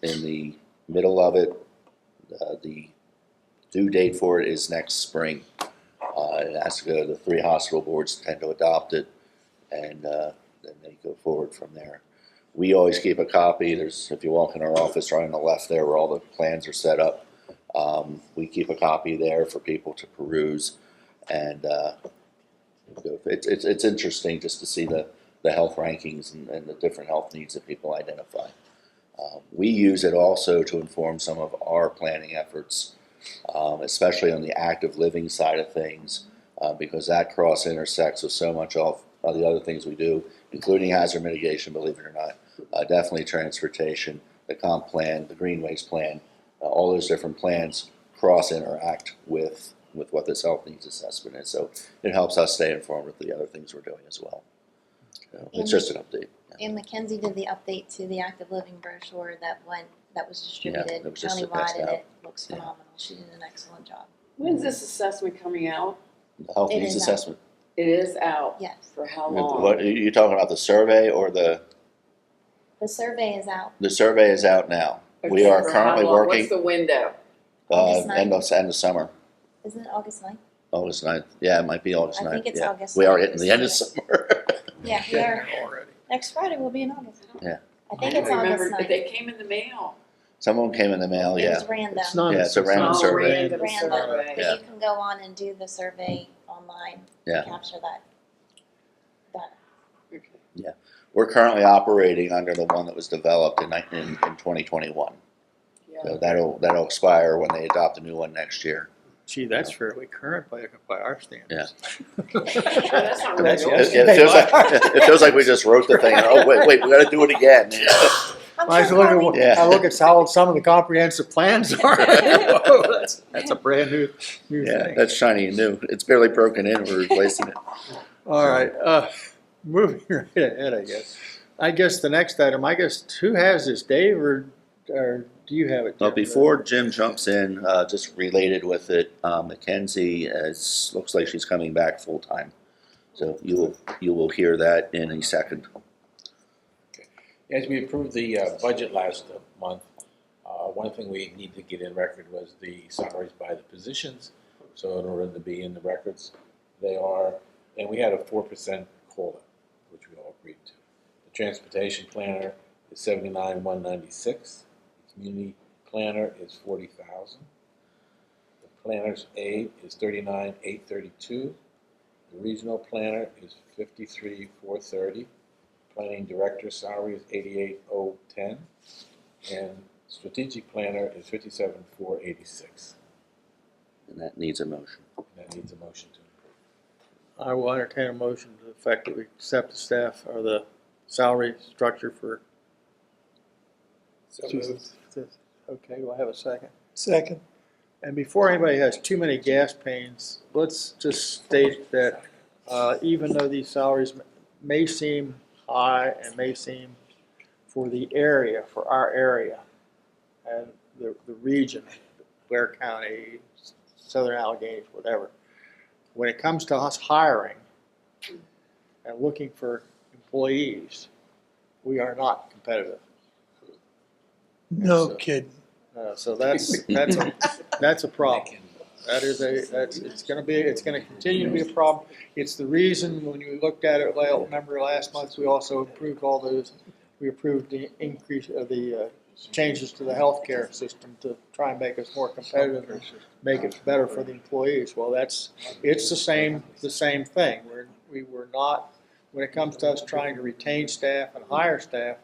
the middle of it. The due date for it is next spring. It has to go to the 3 hospital boards tend to adopt it, and then they go forward from there. We always keep a copy. If you walk in our office right on the left there where all the plans are set up, we keep a copy there for people to peruse. And it's interesting just to see the health rankings and the different health needs that people identify. We use it also to inform some of our planning efforts, especially on the active living side of things, because that cross intersects with so much of the other things we do, including hazard mitigation, believe it or not, definitely transportation, the comp plan, the greenways plan, all those different plans cross interact with what this health needs assessment is. So it helps us stay informed with the other things we're doing as well. It's just an update. And Mackenzie did the update to the active living brochure that was distributed that was just countywide, passed and out. it looks phenomenal. She did an excellent job. When's this assessment coming out? The health It needs is assessment. It is out. Yes, For how long? What are you talking about? The survey or the survey is out. survey is out now. We Okay, are for how currently long? working What's the window? August end of summer. Isn't it August 9th? August 9th. Yeah, it might be August 9th. I think it's yeah. August We are 9th. hitting the end of summer. Yeah, we are. Next Friday will be in August. Yeah. I think it's I August remember, 9th. they came in the mail. Some of them came in the mail, It yeah. was random. It's not, Yeah, it's a random not survey. Random Random, survey. but Yeah. you can go on and do the survey online Yeah. to capture that. We're currently operating under the one that was developed in 2021. Yeah. So that'll expire when they adopt a new one next year. Gee, that's fairly current by our standards. That's not That's real. yesterday. It feels like we just wrote the thing. Oh, wait, we gotta do it again. I'm Might as sure well Carly look can- Yeah. I look at how some of the comprehensive plans are. Whoa, that's a brand new Yeah, thing. that's shiny and new. It's barely broken in, we're replacing it. All right, moving right ahead, I guess. I guess the next item, who has this, Dave, or do you have it? Well, Jim? before Jim jumps in, just related with it, Mackenzie looks like she's coming back full-time. So you will hear that in a second. As we approved the budget last month, one thing we need to get in record was the salaries by the positions. So in order to be in the records, they are, and we had a 4% COLA, which we all agreed to. The transportation planner is $79,196. The community planner is $40,000. The planner's aide is $39,832. The regional planner is $53,430. Planning director's salary is $88,010, and strategic planner is $57,486. And that needs a motion. And that needs a motion to approve. I will entertain a motion to the effect that we accept the staff or the salary structure for. So moved. Okay, do I have a second? Second. And before anybody has too many gas pains, let's just state that even though these salaries may seem high and may seem for the area, for our area, and the region, Blair County, Southern Allegheny, whatever, when it comes to us hiring and looking for employees, we are not competitive. No So- kidding. So that's a problem. It's gonna continue to be a problem. It's the reason when you looked at it, remember last month, we also approved we approved the increase of the changes to the healthcare system to try and make us more competitive and make it better for the employees. Well, it's the same thing. We were not, when it comes to us trying to retain staff and hire staff,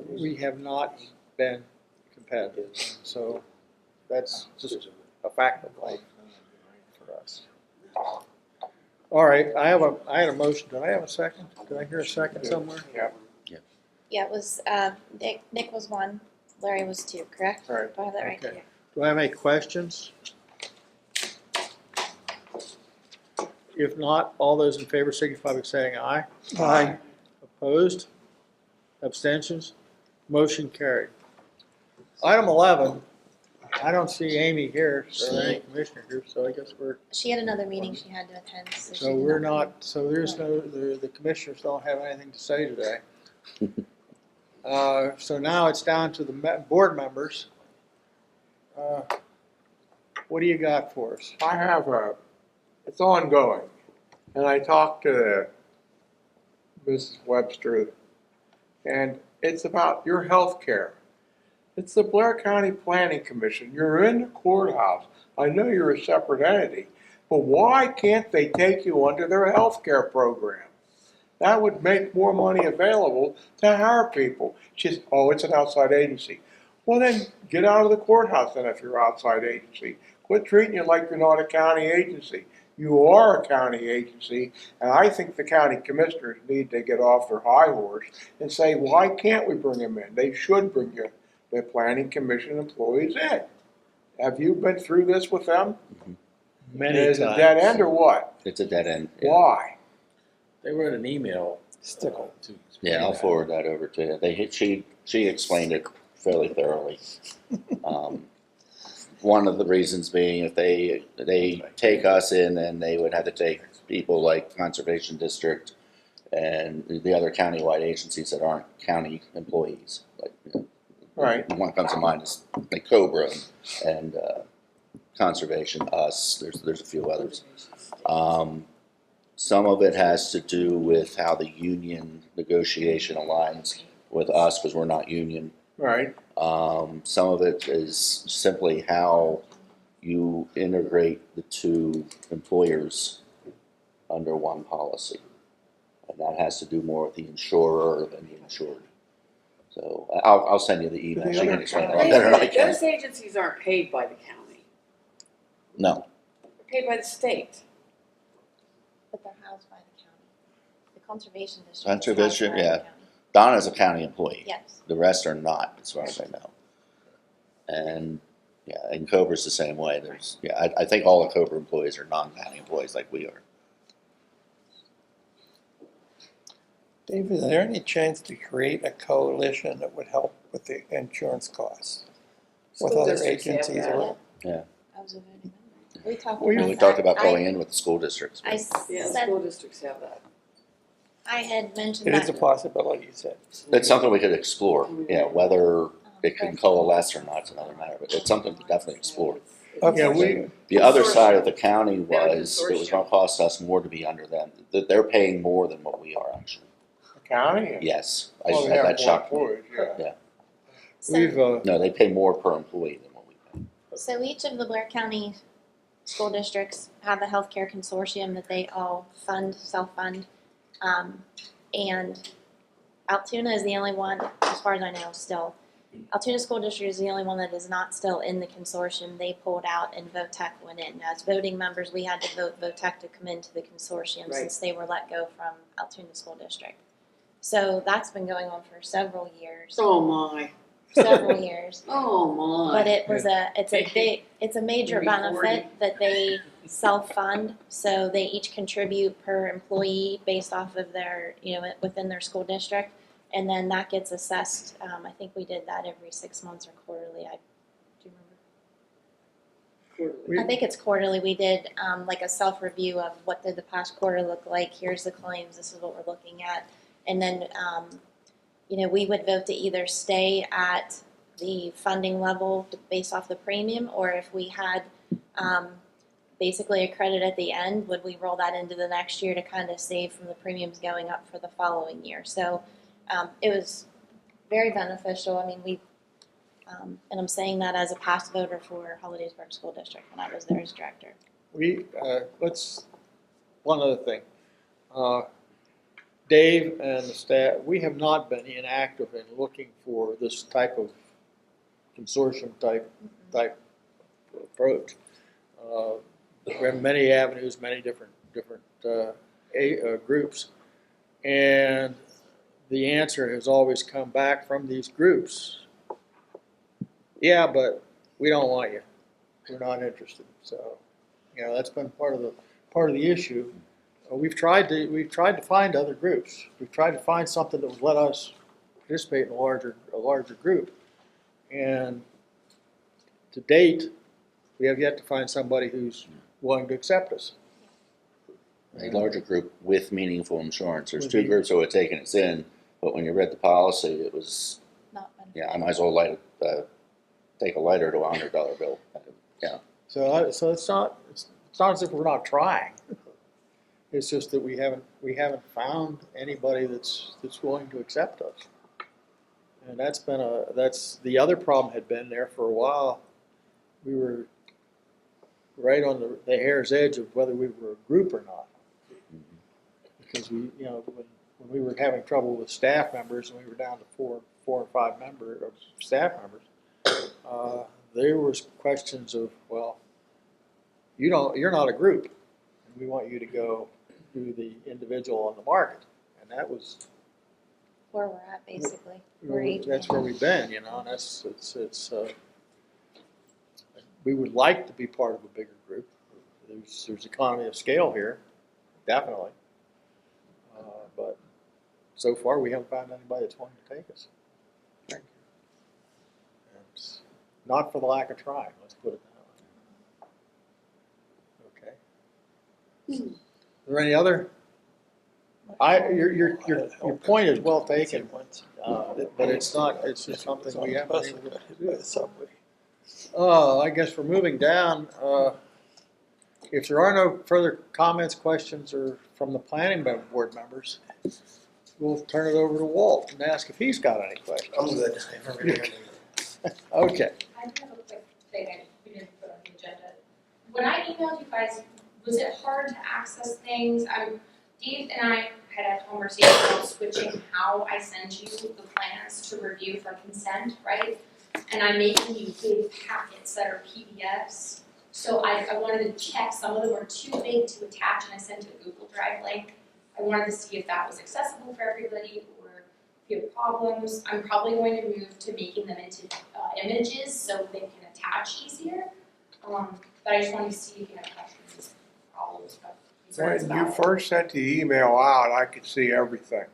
we have not been competitive. So that's just a fact of life for us. All right, I had a motion. Did I have a second? Did I hear a second somewhere? Yeah, it was, Nick was one, Larry was two, correct? All right. Do I have that right? Okay. Do I have any questions? If not, all those in favor signify by saying aye. Aye. Opposed? Abstentions? Motion carried. Item 11, I don't see Amy here, or any commissioner here, so I guess She had another meeting she had to attend, so she so did we're not. not, so there's no, the commissioners don't have anything to say today. So now it's down to the board members. What do you got for us? I have it's ongoing, and I talked to Mrs. Webster, and it's about your health care. It's the Blair County Planning Commission. You're in the courthouse. I know you're a separate entity, but why can't they take you under their health care program? That would make more money available to hire people. She's, oh, it's an outside agency. Well, then get out of the courthouse then if you're an outside agency. Quit treating it like you're not a county agency. You are a county agency, and I think the county commissioners need to get off their high horse and say, why can't we bring them in? They should bring the planning commission employees in. Have you been through this with them? Many Is it times. a dead end or what? It's a dead end. Yeah. Why? They wrote an email to. Yeah, I'll forward that over to you. She explained it fairly thoroughly. One of the reasons being if they take us in, then they would have to take people like Conservation District and the other countywide agencies that aren't county employees. Like, Right. one comes to mind is like Cobra and Conservation, us. There's a few others. Some of it has to do with how the union negotiation aligns with us, because we're not union. Right, Some of it is simply how you integrate the two employers under one policy. And that has to do more with the insurer than the insured. So I'll send you the email. She can explain it a lot better than I can. Those agencies aren't paid by the county, No, they're paid by the state. But they're housed by the county. The conservation district is Conservation, housed by the yeah. county. Donna's a county employee. Yes. The rest are not, as far as I know. And, yeah, and Cobra's the same way. There's, yeah, I think all the Cobra employees are non-county employees like we are. Dave, is there any chance to create a coalition that would help with the insurance costs? With School other districts have agencies that. or? I was a voting member. We talked Well, about We that. talked about I- going in with the school districts. I Yeah, said, school districts have that. I had mentioned It is a that. possibility, you said. It's something we could explore. Yeah, whether it can Correct. coalesce or not is another matter, but it's something to definitely explore. Okay. Yeah, we- The other side of the county They're a was, it was consortium. gonna cost us more to be under them. They're paying more than what we are, actually. the county? Yes, Well, they have that more shocked me. employees, yeah. we've, No, they pay more per employee than what we pay. So each of the Blair County school districts have a healthcare consortium that they all fund, self-fund. And Altoona is the only one, as far as I know, still. Altoona School District is the only one that is not still in the consortium. They pulled out and VOTEC went in. As voting members, we had to vote VOTEC to come into the consortium Right. since they were let go from Altoona School District. So that's been going on for several years, Oh my, several years. oh my. But it's a major Maybe 40. benefit that they self-fund, so they each contribute per employee based off of their, within their school district. And then that gets assessed, I think we did that every 6 months or quarterly, do you remember? We- I think it's quarterly, we did, like a self-review of what did the past quarter look like, here's the claims, this is what we're looking at. And then, we would vote to either stay at the funding level based off the premium, or if we had basically a credit at the end, would we roll that into the next year to kind of save from the premiums going up for the following year? So it was very beneficial. I mean, and I'm saying that as a past voter for Hollidaysburg School District when I was there as director. One other thing. Dave and the staff, we have not been inactive in looking for this type of consortium type approach. We have many avenues, many different groups, and the answer has always come back from these groups. Yeah, but we don't want you. We're not interested. So, that's been part of the issue. We've tried to find other groups. We've tried to find something that would let us participate in a larger group. And to date, we have yet to find somebody who's willing to accept us. A larger group with meaningful insurance. There's two groups that would have taken us in, but when you read the policy, it was, Not beneficial. yeah, I might as well take a lighter to a $100 bill. Yeah. So it's not as if we're not trying. It's just that we haven't found anybody that's willing to accept us. And that's the other problem had been there for a while. We were right on the hair's edge of whether we were a group or not. Because when we were having trouble with staff members and we were down to four or five staff members, there was questions of, well, you're not a group, and we want you to go do the individual on the market, and that was Where we're at, basically. We're each- that's where we've been, and we would like to be part of a bigger group. There's economy of scale here, definitely, but so far we haven't found anybody that's willing to take us. And it's not for the lack of trying. Let's put it that way. Okay. Are there any other? Your point is well taken, but it's just something we haven't been able to do. I guess we're moving down. if there are no further comments, questions, or from the planning board members, we'll turn it over to Walt and ask if he's got any questions. I'm good. Okay. I do have a quick thing we didn't put on the agenda. When I emailed you guys, was it hard to access things? Dave and I had a conversation about switching how I send you the plans to review for consent, right? And I'm making you big packets that are PDFs. So I wanted to check, some of them were too big to attach, and I sent a Google Drive link. I wanted to see if that was accessible for everybody, or if you have problems. I'm probably going to move to making them into images so they can attach easier. But I just wanted to see if you had questions, problems, concerns When you about it. first sent the email out, I could see everything.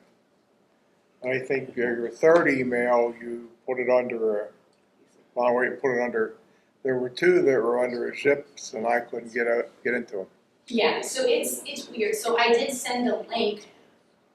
I think your third email, you put it under there were two that were under zips and I couldn't get into them. Yeah, so it's weird. So I did send a link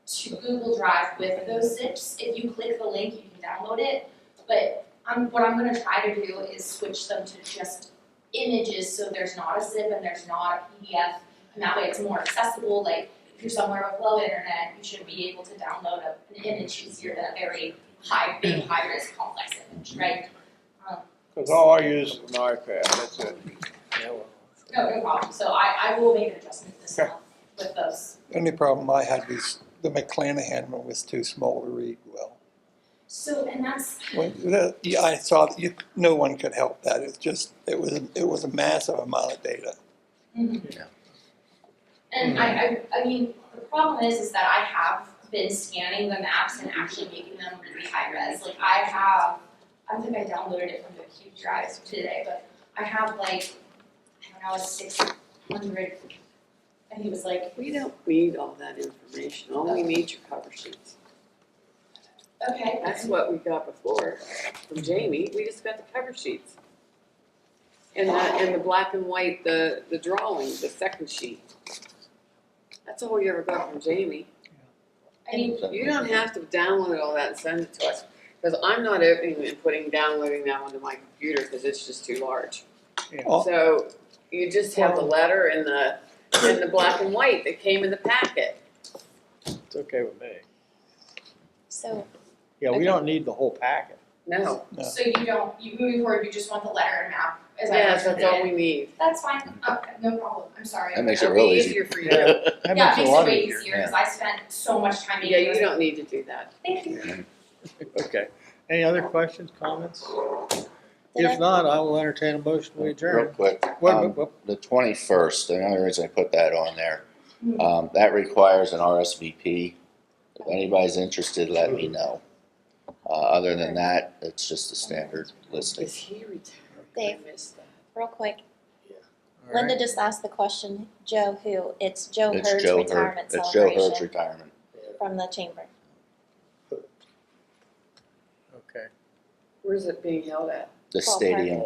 to Google Drive with those zips. If you click the link, you can download it. But what I'm gonna try to do is switch them to just images, so there's not a zip and there's not a PDF, and that way it's more accessible. Like if you're somewhere with low internet, you should be able to download an image easier than a very big, high-risk, complex image, right? Because all I use is an iPad, that's it. No problem. So I will make an adjustment this month with those. The only problem I had was the McClanahan one was too small to read well. So, and that's, Yeah, I saw that no one could help that. It was a massive amount of data. yeah. And I mean, the problem is that I have been scanning the maps and actually making them really high res. Like I think I downloaded it from the Cube Drive today, but I have like, I don't know, 600, and he was like, We don't need all that information, all we need your cover sheets. okay. That's what we got before from Jamie, we just got the cover sheets. And the black and white, the drawing, the second sheet. That's all we ever got from Jamie. I mean, You don't have to download all that and send it to us, because I'm not opening and downloading that onto my computer, because it's just too large. Oh. So you just have the letter and the black and white that came in the packet. It's okay with me. So, Yeah, we don't need the whole packet. No. No. so you moving forward, you just want the letter and map, as I Yes, understood that's all it. we need. That's fine, okay, no problem, I'm sorry. That makes it It'll real be easy. easier for you. That Yeah, makes it it a makes lot it way easier. easier, because I spent so much time making Yeah, this. you don't need to do that. Thank you. Okay. Any other questions, comments? Did I- If not, I will entertain a motion to Real adjourn. quick, Wait. the 21st, the only reason I put that on there, that requires an RSVP. If anybody's interested, let me know. Other than that, it's just a standard listing. Is he retired? Dave. I missed that. real quick, All right. Linda just asked the question, Joe who? It's Joe It's Hurd's Joe retirement It's Joe Hurd's celebration retirement. from the chamber. Okay. Where's it being held at? The Ballpark. stadium.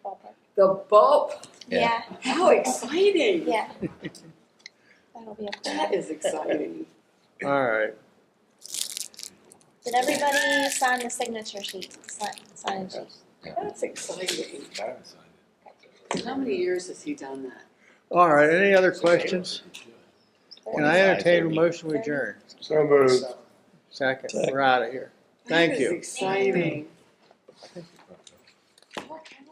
Ballpark. The bulb? Yeah. How exciting! Yeah. That'll be a cool That one. is exciting. All right. Did everybody sign the signature sheet, sign sheet? That's exciting. How many years has he done that? All right, any other questions? Can I entertain a motion to adjourn? So moved. Second, Second. we're out of here. Thank That you. is exciting. What kind